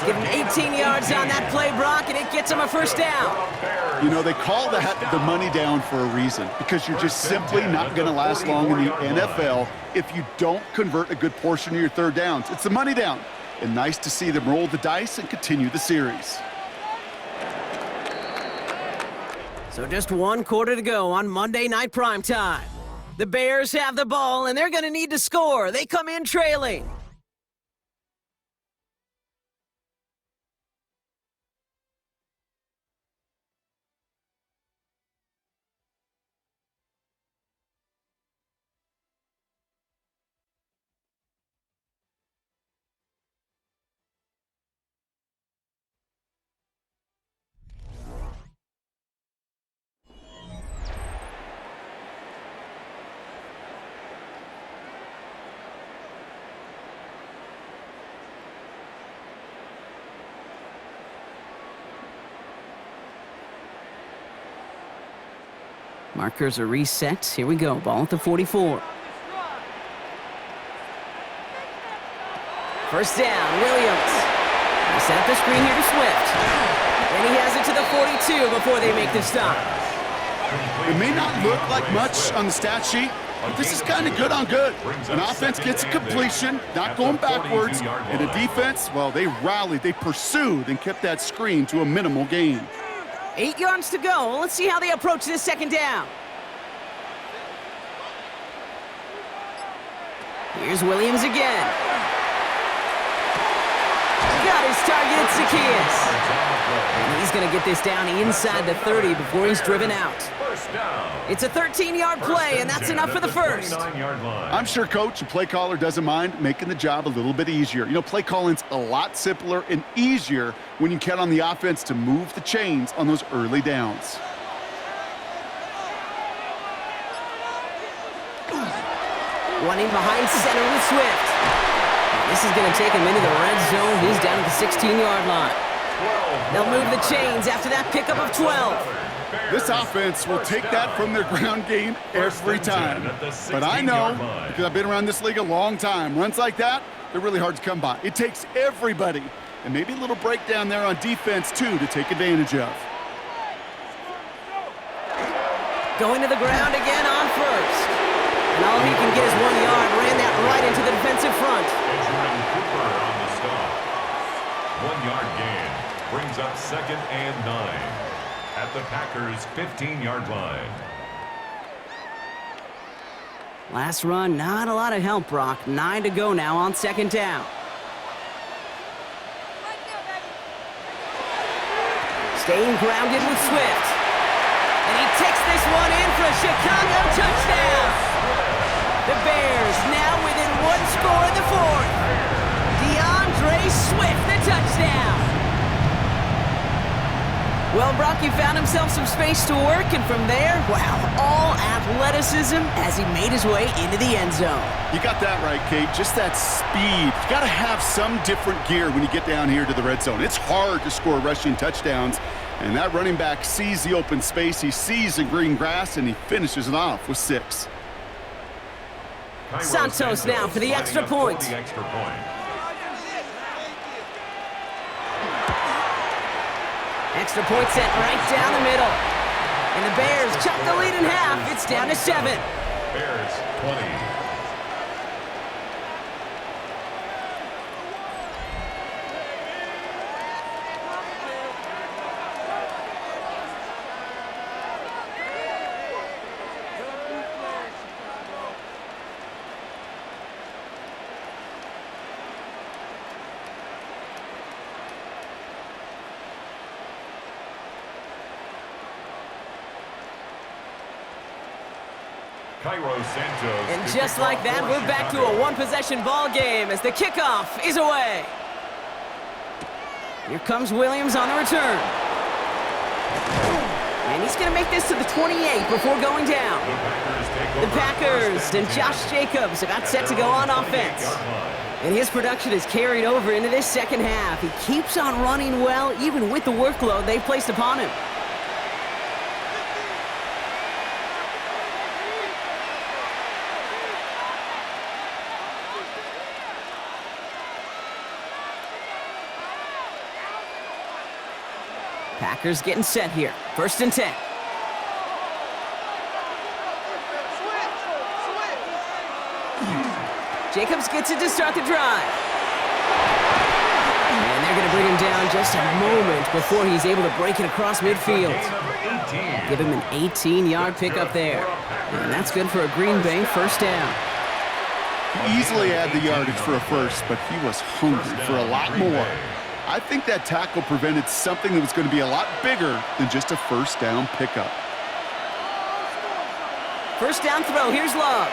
A: Give him 18 yards on that play, Brock, and it gets him a 1st down.
B: You know, they call that the money down for a reason, because you're just simply not going to last long in the NFL if you don't convert a good portion of your 3rd downs. It's the money down, and nice to see them roll the dice and continue the series.
A: So just 1 quarter to go on Monday Night Primetime. The Bears have the ball, and they're going to need to score. They come in trailing. Markers are reset. Here we go. Ball at the 44. 1st down, Williams. They set up the screen here to Swift. And he has it to the 42 before they make the stop.
B: It may not look like much on the stat sheet, but this is kind of good on good. An offense gets a completion, not going backwards, and a defense, well, they rallied, they pursued, and kept that screen to a minimal gain.
A: 8 yards to go. Let's see how they approach this 2nd down. Here's Williams again. Got his target, it's Zacchaeus. And he's going to get this down inside the 30 before he's driven out. It's a 13-yard play, and that's enough for the 1st.
B: I'm sure coach and play caller doesn't mind making the job a little bit easier. You know, play calling's a lot simpler and easier when you count on the offense to move the chains on those early downs.
A: Running behind center with Swift. This is going to take him into the red zone. He's down at the 16-yard line. They'll move the chains after that pickup of 12.
B: This offense will take that from their ground game every time. But I know, because I've been around this league a long time, runs like that, they're really hard to come by. It takes everybody, and maybe a little breakdown there on defense, too, to take advantage of.
A: Going to the ground again on 1st. And all he can get is 1 yard. Ran that right into the defensive front.
C: Entering Cooper on the stop. 1 yard gain brings up 2nd and 9 at the Packers' 15-yard line.
A: Last run, not a lot of help, Brock. 9 to go now on 2nd down. Staying grounded with Swift. And he takes this one in for a Chicago touchdown. The Bears now within 1 score in the 4th. DeAndre Swift, the touchdown. Well, Brock, he found himself some space to work, and from there, wow, all athleticism as he made his way into the end zone.
B: You got that right, Kate. Just that speed. You got to have some different gear when you get down here to the red zone. It's hard to score rushing touchdowns, and that running back sees the open space, he sees the green grass, and he finishes it off with 6.
A: Santos now for the extra point. Extra point set right down the middle. And the Bears chop the lead in half. It's down to 7.
C: Bears 20.
A: And just like that, we're back to a one-possession ball game as the kickoff is away. Here comes Williams on the return. And he's going to make this to the 28 before going down. The Packers and Josh Jacobs about set to go on offense. And his production is carried over into this second half. He keeps on running well, even with the workload they've placed upon him. Packers getting set here. 1st and 10. Jacobs gets it to start the drive. And they're going to bring him down just a moment before he's able to break it across midfield. Give him an 18-yard pickup there. And that's good for a Green Bay 1st down.
B: He easily had the yardage for a first, but he was hungry for a lot more. I think that tackle prevented something that was going to be a lot bigger than just a 1st down pickup.
A: 1st down throw. Here's Love.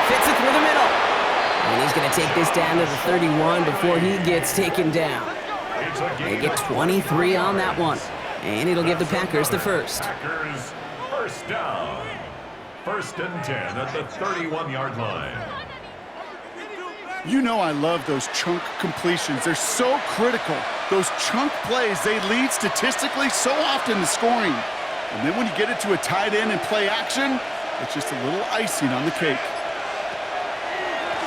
A: Fits it through the middle. And he's going to take this down to the 31 before he gets taken down. They get 23 on that one. And it'll give the Packers the first.
C: Packers 1st down. 1st and 10 at the 31-yard line.
B: You know I love those chunk completions. They're so critical. Those chunk plays, they lead statistically so often to scoring. And then when you get it to a tight end and play action, it's just a little icing on the cake.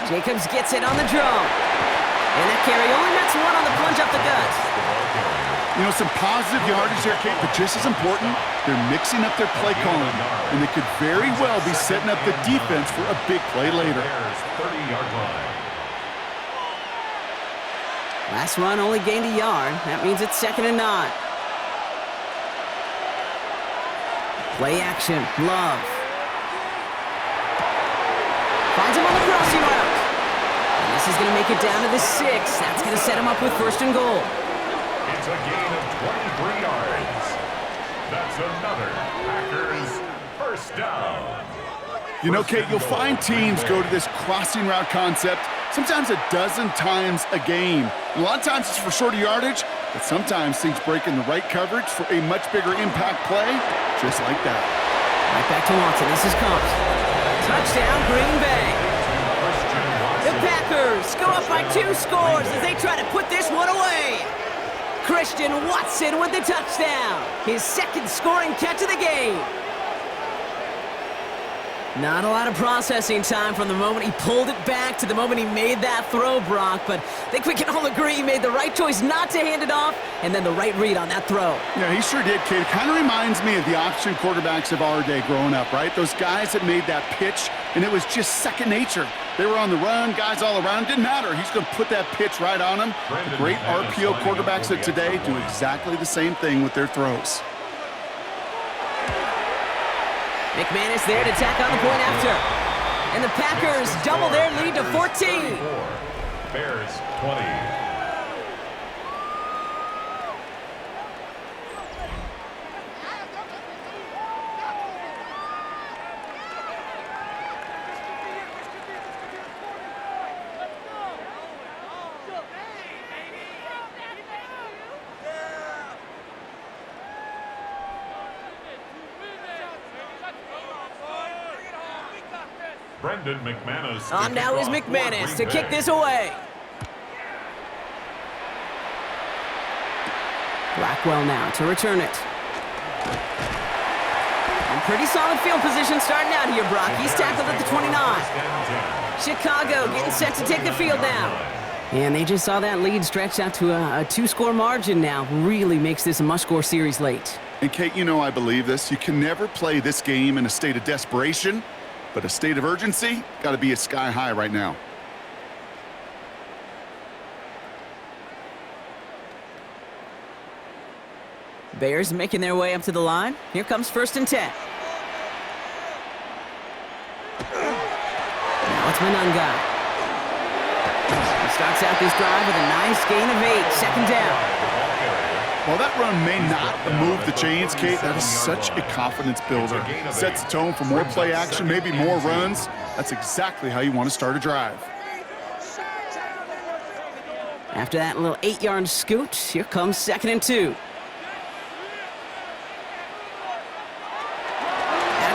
A: Jacobs gets it on the draw. And that carry only nets 1 on the plunge up the gut.
B: You know, some positive yardage there, Kate, but just as important, they're mixing up their play calling. And they could very well be setting up the defense for a big play later.
C: 30-yard line.
A: Last run only gained a yard. That means it's 2nd and 9. Play action. Love. Finds him on the crossing route. And this is going to make it down to the 6. That's going to set him up with 1st and goal.
C: It's a gain of 23 yards. That's another Packers 1st down.
B: You know, Kate, you'll find teams go to this crossing route concept sometimes a dozen times a game. And a lot of times it's for shorter yardage, but sometimes things break in the right coverage for a much bigger impact play, just like that.
A: Right back to Watson. This is Combs. Touchdown, Green Bay. The Packers go up by 2 scores as they try to put this one away. Christian Watson with the touchdown. His 2nd scoring catch of the game. Not a lot of processing time from the moment he pulled it back to the moment he made that throw, Brock, but I think we can all agree he made the right choice not to hand it off and then the right read on that throw.
B: Yeah, he sure did, Kate. It kind of reminds me of the option quarterbacks of our day growing up, right? Those guys that made that pitch, and it was just second nature. They were on the run, guys all around. Didn't matter. He's going to put that pitch right on him. The great RPO quarterbacks of today do exactly the same thing with their throws.
A: McManus there to tack on the point after. And the Packers double their lead to 14.
C: Bears 20. Brendan McManus.
A: On now is McManus to kick this away. Blackwell now to return it. And pretty solid field position starting out here, Brock. He's tackled at the 29. Chicago getting set to take the field now. And they just saw that lead stretch out to a two-score margin now. Really makes this a must-score series late.
B: And Kate, you know I believe this. You can never play this game in a state of desperation, but a state of urgency got to be a sky high right now.
A: Bears making their way up to the line. Here comes 1st and 10. Now it's Manunga. He starts out this drive with a nice gain of 8. 2nd down.
B: While that run may not move the chains, Kate, that is such a confidence builder. Sets the tone for more play action, maybe more runs. That's exactly how you want to start a drive.
A: After that little 8-yard scoot, here comes 2nd and 2.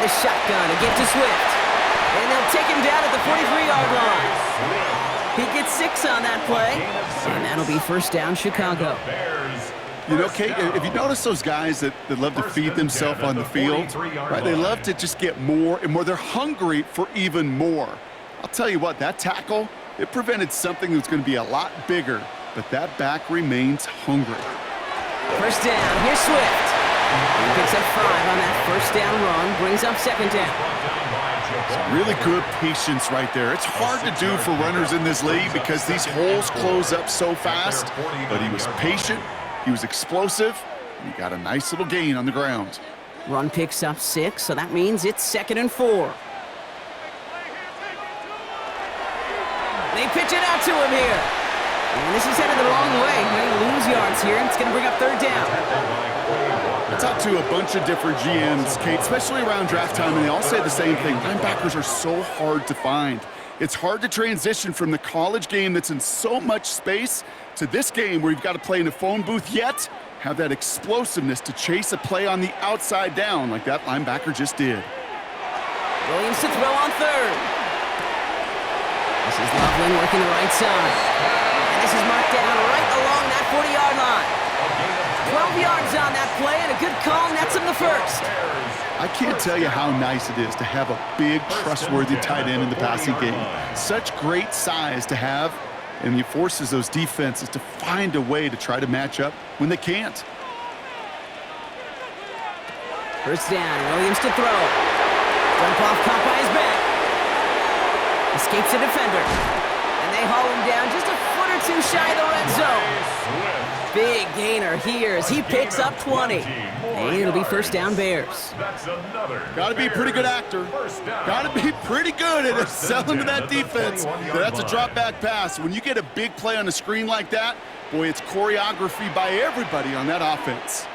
A: The shotgun to get to Swift. And they'll take him down at the 43-yard line. He gets 6 on that play. And that'll be 1st down, Chicago.
B: You know, Kate, if you notice those guys that love to feed themselves on the field, right? They love to just get more and more. They're hungry for even more. I'll tell you what, that tackle, it prevented something that's going to be a lot bigger, but that back remains hungry.
A: 1st down, here's Swift. He picks up 5 on that 1st down run, brings up 2nd down.
B: Really good patience right there. It's hard to do for runners in this league because these holes close up so fast, but he was patient, he was explosive, and he got a nice little gain on the ground.
A: Run picks up 6, so that means it's 2nd and 4. They pitch it out to him here. And this is headed the wrong way. They're going to lose yards here, and it's going to bring up 3rd down.
B: I talked to a bunch of different GMs, Kate, especially around draft time, and they all say the same thing. Linebackers are so hard to find. It's hard to transition from the college game that's in so much space to this game where you've got to play in a phone booth, yet have that explosiveness to chase a play on the outside down like that linebacker just did.
A: Williams to throw on 3rd. This is Loveland working the right side. And this is marked down right along that 40-yard line. 12 yards on that play, and a good call nets him the 1st.
B: I can't tell you how nice it is to have a big, trustworthy tight end in the passing game. Such great size to have, and he forces those defenses to find a way to try to match up when they can't.
A: 1st down, Williams to throw. Dump off caught by his back. Escapes a defender. And they haul him down just a foot or 2 shy of the red zone. Big gainer here as he picks up 20. And it'll be 1st down Bears.
B: Got to be a pretty good actor. Got to be pretty good at selling to that defense. That's a drop back pass. When you get a big play on the screen like that, boy, it's choreography by everybody on that offense.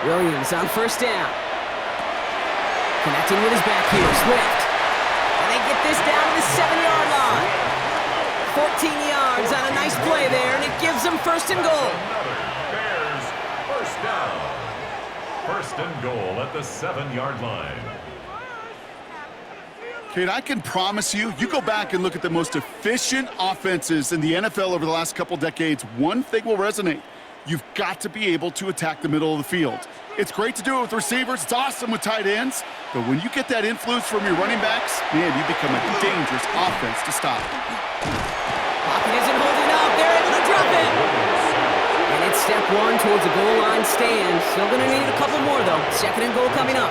A: Williams on 1st down. Connecting with his back here, Swift. And they get this down to the 7-yard line. 14 yards on a nice play there, and it gives them 1st and goal.
C: Bears, 1st down. 1st and goal at the 7-yard line.
B: Kate, I can promise you, you go back and look at the most efficient offenses in the NFL over the last couple decades, one thing will resonate. You've got to be able to attack the middle of the field. It's great to do it with receivers. It's awesome with tight ends. But when you get that influence from your running backs, man, you become a dangerous offense to stop.
A: Pocket isn't holding up. They're able to drop it. And it's step 1 towards a goal line stand. Still going to need a couple more, though. 2nd and goal coming up.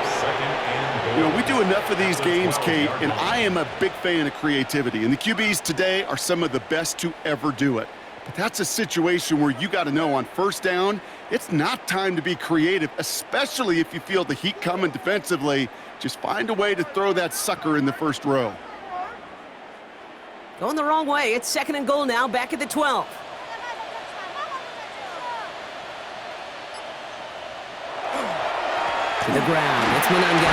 B: You know, we do enough of these games, Kate, and I am a big fan of creativity. And the QBs today are some of the best to ever do it. But that's a situation where you got to know on 1st down, it's not time to be creative, especially if you feel the heat coming defensively. Just find a way to throw that sucker in the 1st row.
A: Going the wrong way. It's 2nd and goal now, back at the 12. To the ground. It's Manunga.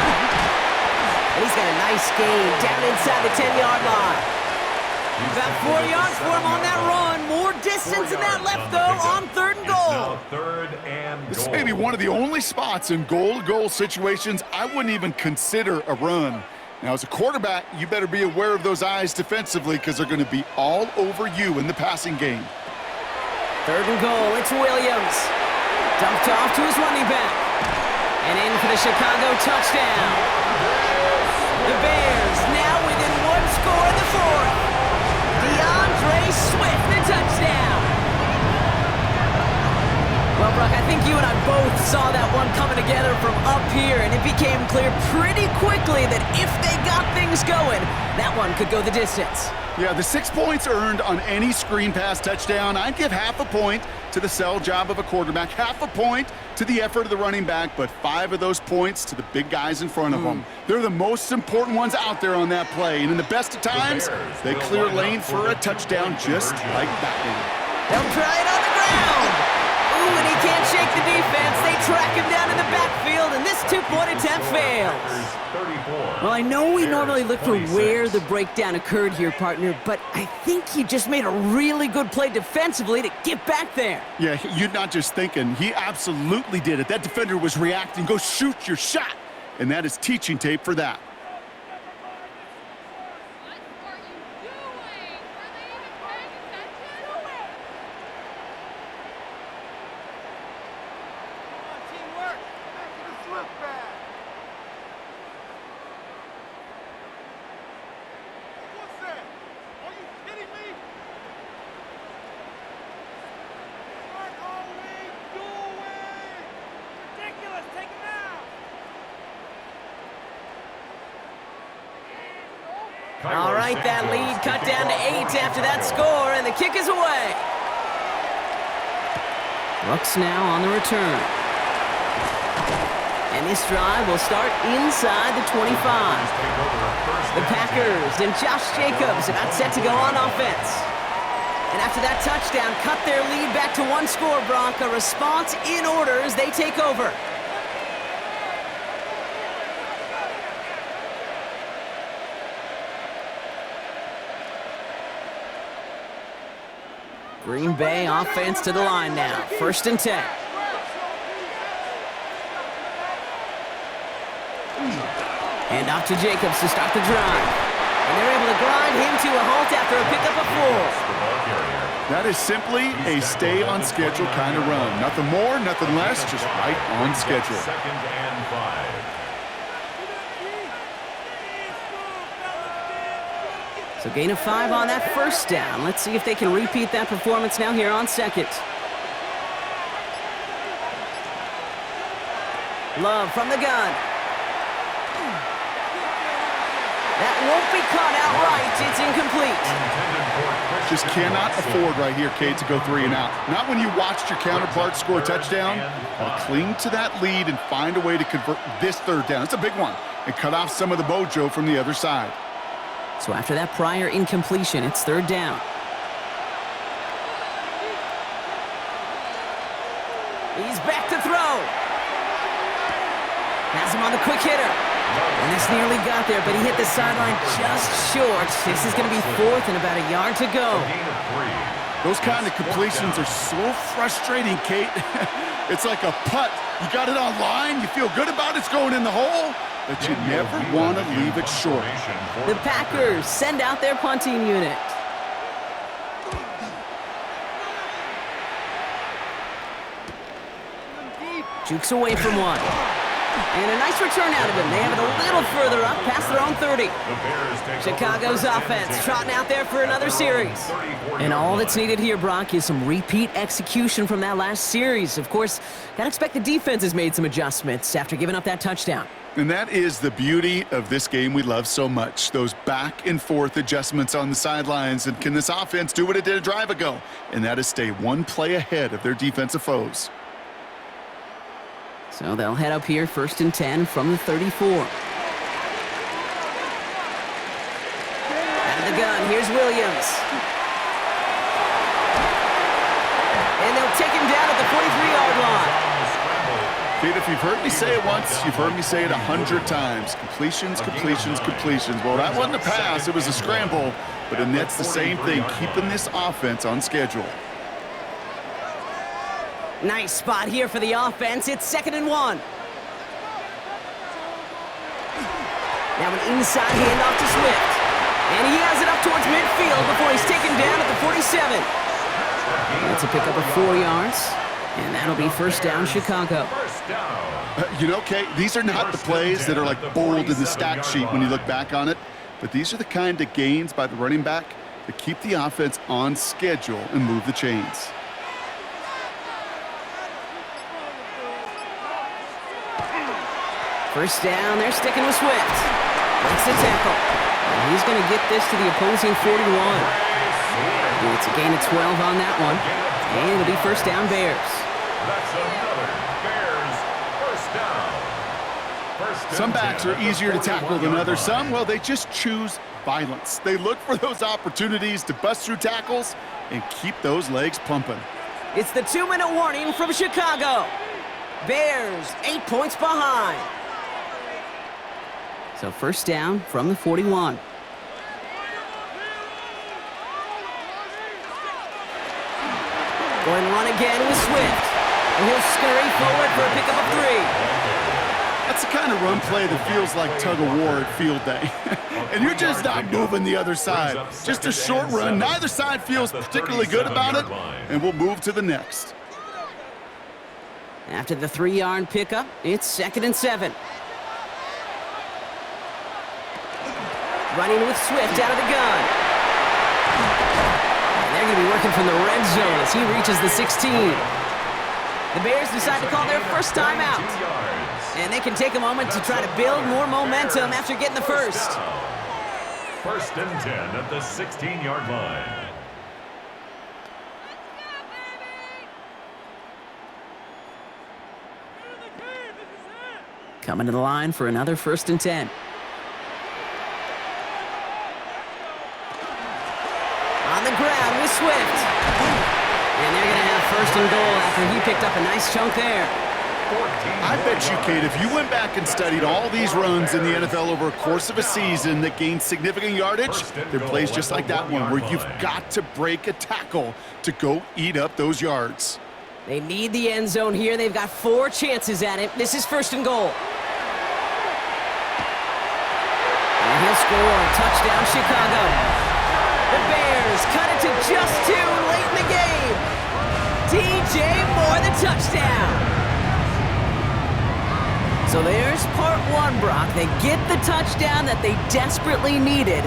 A: And he's got a nice gain down inside the 10-yard line. About 4 yards for him on that run. More distance than that left, though, on 3rd and goal.
C: third and
B: This
C: goal.
B: may be one of the only spots in goal-to-goal situations I wouldn't even consider a run. Now, as a quarterback, you better be aware of those eyes defensively because they're going to be all over you in the passing game.
A: Third and goal, it's Williams. Dumped off to his running back. And in for the Chicago touchdown. The Bears now within one score in the fourth. DeAndre Swift, the touchdown. Well, Brock, I think you and I both saw that one coming together from up here, and it became clear pretty quickly that if they got things going, that one could go the distance.
B: Yeah, the 6 points earned on any screen pass touchdown. I'd give half a point to the sell job of a quarterback, half a point to the effort of the running back, but 5 of those points to the big guys in front of them. They're the most important ones out there on that play, and in the best of times, they clear lane for a touchdown just like that one.
A: They'll try it on the ground. Ooh, and he can't shake the defense. They track him down in the backfield, and this two-point attempt fails. Well, I know we normally look for where the breakdown occurred here, partner, but I think he just made a really good play defensively to get back there.
B: Yeah, you're not just thinking. He absolutely did it. That defender was reacting. Go shoot your shot. And that is teaching tape for that.
D: Teamwork. Back to the Swift bag. What's that? Are you kidding me? What are we doing? Ridiculous. Take him out.
A: All right, that lead cut down to 8 after that score, and the kick is away. Bucks now on the return. And this drive will start inside the 25. The Packers and Josh Jacobs about set to go on offense. And after that touchdown, cut their lead back to one score, Brock. A response in order as they take over. Green Bay offense to the line now. 1st and 10. Hand off to Jacobs to start the drive. And they're able to grind him to a halt after a pickup of 4.
B: That is simply a stay on schedule kind of run. Nothing more, nothing less, just right on schedule.
C: 2nd and 5.
A: So gain of 5 on that first down. Let's see if they can repeat that performance now here on 2nd. Love from the gun. That won't be caught outright. It's incomplete.
B: Just cannot afford right here, Kate, to go 3 and out. Not when you watched your counterpart score a touchdown. Cling to that lead and find a way to convert this 3rd down. It's a big one. And cut off some of the mojo from the other side.
A: So after that prior incompletion, it's 3rd down. He's back to throw. Has him on the quick hitter. And this nearly got there, but he hit the sideline just short. This is going to be 4th and about a yard to go.
B: Those kind of completions are so frustrating, Kate. It's like a putt. You got it on line, you feel good about it's going in the hole, but you never want to leave it short.
A: The Packers send out their punting unit. Jukes away from one. And a nice return out of him. They have it a little further up past their own 30. Chicago's offense trotting out there for another series. And all that's needed here, Brock, is some repeat execution from that last series. Of course, gotta expect the defense has made some adjustments after giving up that touchdown.
B: And that is the beauty of this game we love so much. Those back and forth adjustments on the sidelines. And can this offense do what it did a drive ago? And that is stay one play ahead of their defensive foes.
A: So they'll head up here 1st and 10 from the 34. Out of the gun, here's Williams. And they'll take him down at the 43-yard line.
B: Pete, if you've heard me say it once, you've heard me say it 100 times. Completions, completions, completions. Well, that wasn't a pass, it was a scramble. But and that's the same thing, keeping this offense on schedule.
A: Nice spot here for the offense. It's 2nd and 1. Now an inside handoff to Swift. And he has it up towards midfield before he's taken down at the 47. That's a pickup of 4 yards. And that'll be first down, Chicago.
B: You know, Kate, these are not the plays that are like bold in the stat sheet when you look back on it. But these are the kind of gains by the running back that keep the offense on schedule and move the chains.
A: First down, they're sticking with Swift. Breaks the tackle. And he's going to get this to the opposing 41. It's a gain of 12 on that one. And it'll be first down, Bears.
C: That's another Bears first down.
B: Some backs are easier to tackle than others. Some, well, they just choose violence. They look for those opportunities to bust through tackles and keep those legs pumping.
A: It's the 2-minute warning from Chicago. Bears 8 points behind. So first down from the 41. Going to run again with Swift. And he'll scurry forward for a pickup of 3.
B: That's the kind of run play that feels like tug-of-war at field day. And you're just not moving the other side. Just a short run. Neither side feels particularly good about it. And we'll move to the next.
A: After the 3-yard pickup, it's 2nd and 7. Running with Swift out of the gun. And they're going to be working from the red zone as he reaches the 16. The Bears decide to call their first time out. And they can take a moment to try to build more momentum after getting the first.
C: First and 10 at the 16-yard line.
A: Coming to the line for another first and 10. On the ground with Swift. And they're going to have first and goal after he picked up a nice chunk there.
B: I bet you, Kate, if you went back and studied all these runs in the NFL over a course of a season that gained significant yardage, there are plays just like that one where you've got to break a tackle to go eat up those yards.
A: They need the end zone here. They've got 4 chances at it. This is first and goal. And he'll score. Touchdown, Chicago. The Bears cut it to just 2 late in the game. DJ Moore, the touchdown. So there's part 1, Brock. They get the touchdown that they desperately needed.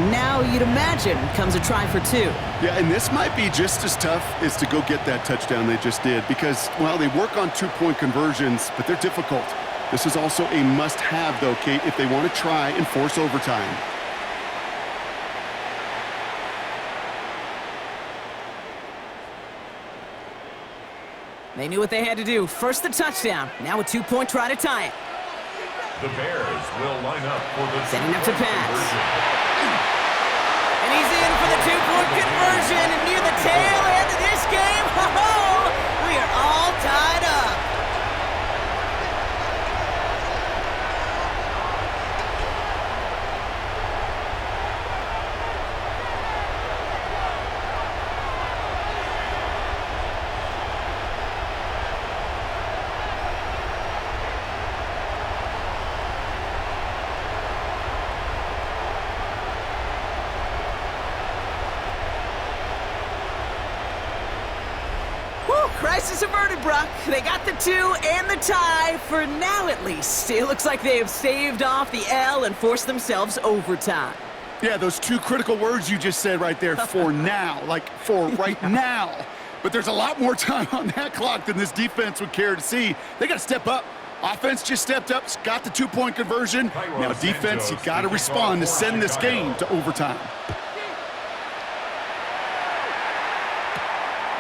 A: Now, you'd imagine, comes a try for 2.
B: Yeah, and this might be just as tough as to go get that touchdown they just did because, well, they work on 2-point conversions, but they're difficult. This is also a must-have, though, Kate, if they want to try and force overtime.
A: They knew what they had to do. First the touchdown. Now a 2-point try to tie it.
C: The Bears will line up for the
A: setting up to pass. And he's in for the 2-point conversion. And near the tail end of this game, we are all tied up. Crisis averted, Brock. They got the 2 and the tie, for now at least. It looks like they have staved off the L and forced themselves overtime.
B: Yeah, those 2 critical words you just said right there, for now, like for right now. But there's a lot more time on that clock than this defense would care to see. They got to step up. Offense just stepped up, got the 2-point conversion. Now defense, you got to respond to send this game to overtime.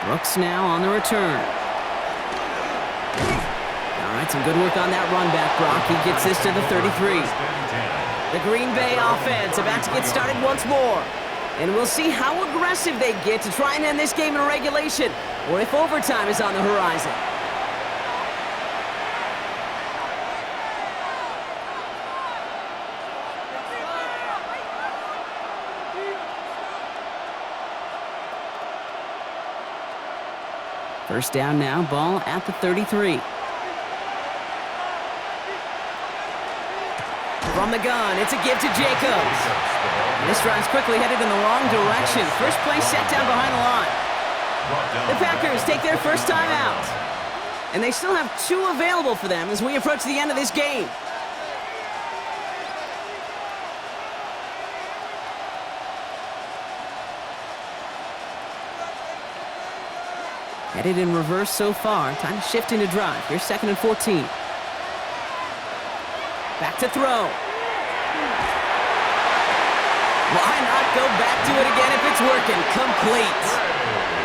A: Brooks now on the return. All right, some good work on that run back, Brock. He gets this to the 33. The Green Bay offense about to get started once more. And we'll see how aggressive they get to try and end this game in regulation, or if overtime is on the horizon. First down now, ball at the 33. From the gun, it's a give to Jacobs. This drive's quickly headed in the wrong direction. First play set down behind the line. The Packers take their first time out. And they still have 2 available for them as we approach the end of this game. Headed in reverse so far. Time to shift into drive. Here's 2nd and 14. Back to throw. Why not go back to it again if it's working? Complete.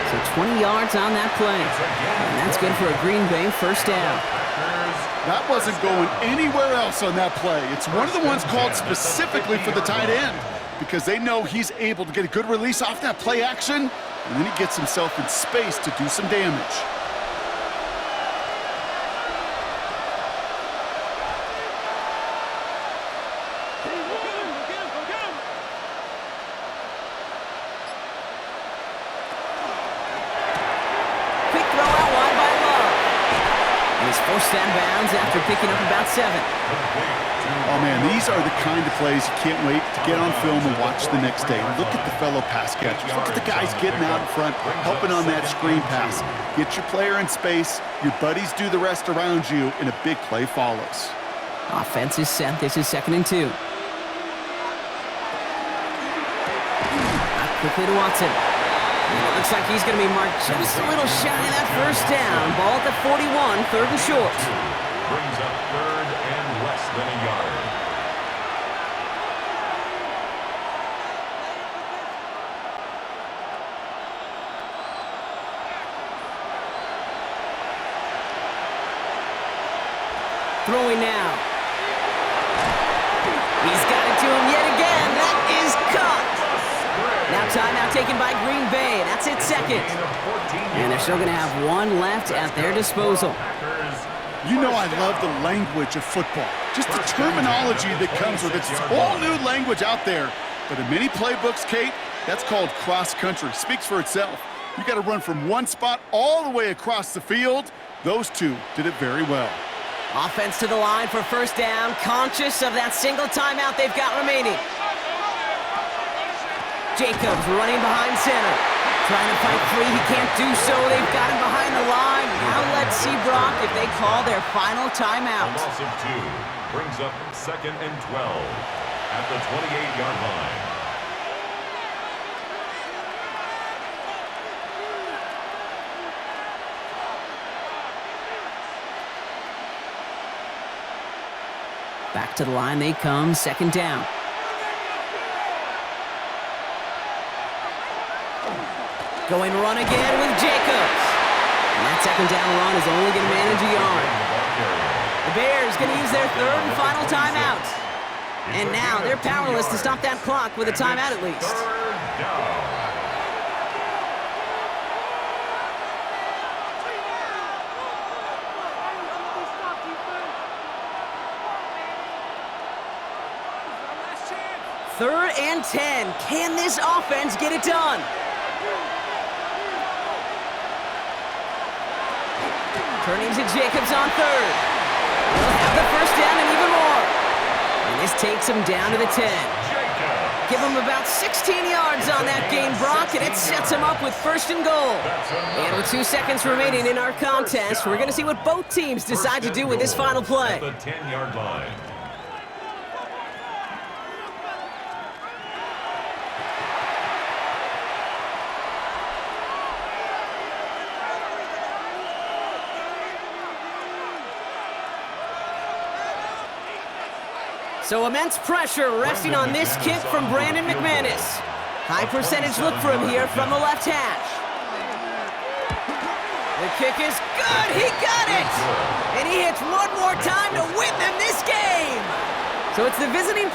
A: So 20 yards on that play. And that's good for a Green Bay first down.
B: That wasn't going anywhere else on that play. It's one of the ones called specifically for the tight end because they know he's able to get a good release off that play action, and then he gets himself in space to do some damage.
A: Quick throw out wide by Love. And he's forced out of bounds after picking up about 7.
B: Oh, man, these are the kind of plays you can't wait to get on film and watch the next day. Look at the fellow pass catchers. Look at the guys getting out in front, helping on that screen pass. Get your player in space. Your buddies do the rest around you, and a big play follows.
A: Offense is set. This is 2nd and 2. Back quickly to Watson. And it looks like he's going to be marked just a little shy of that first down. Ball at the 41, 3rd and short.
C: Brings up 3rd and less than a yard.
A: Throwing now. He's got it to him yet again. That is caught. Now timeout taken by Green Bay. That's it, 2nd. And they're still going to have 1 left at their disposal.
B: You know I love the language of football. Just the terminology that comes with it. It's a whole new language out there. But in many playbooks, Kate, that's called cross-country. Speaks for itself. You got to run from one spot all the way across the field. Those 2 did it very well.
A: Offense to the line for first down, conscious of that single timeout they've got remaining. Jacobs running behind center. Trying to fight free, he can't do so. They've got him behind the line. Now let's see, Brock, if they call their final timeout.
C: A loss of 2 brings up 2nd and 12 at the 28-yard line.
A: Back to the line they come, 2nd down. Going run again with Jacobs. And that 2nd down run is only going to manage a yard. The Bears going to use their 3rd and final timeout. And now they're powerless to stop that clock with a timeout at least.
C: 3rd down.
A: Third and 10. Can this offense get it done? Turning to Jacobs on 3rd. He'll have the first down and even more. And this takes him down to the 10. Give him about 16 yards on that gain, Brock, and it sets him up with 1st and goal. And with 2 seconds remaining in our contest, we're going to see what both teams decide to do with this final play.
C: At the 10-yard line.
A: So immense pressure resting on this kick from Brandon McManus. High percentage look for him here from the left hash. The kick is good. He got it. And he hits one more time to win them this game. So it's the visiting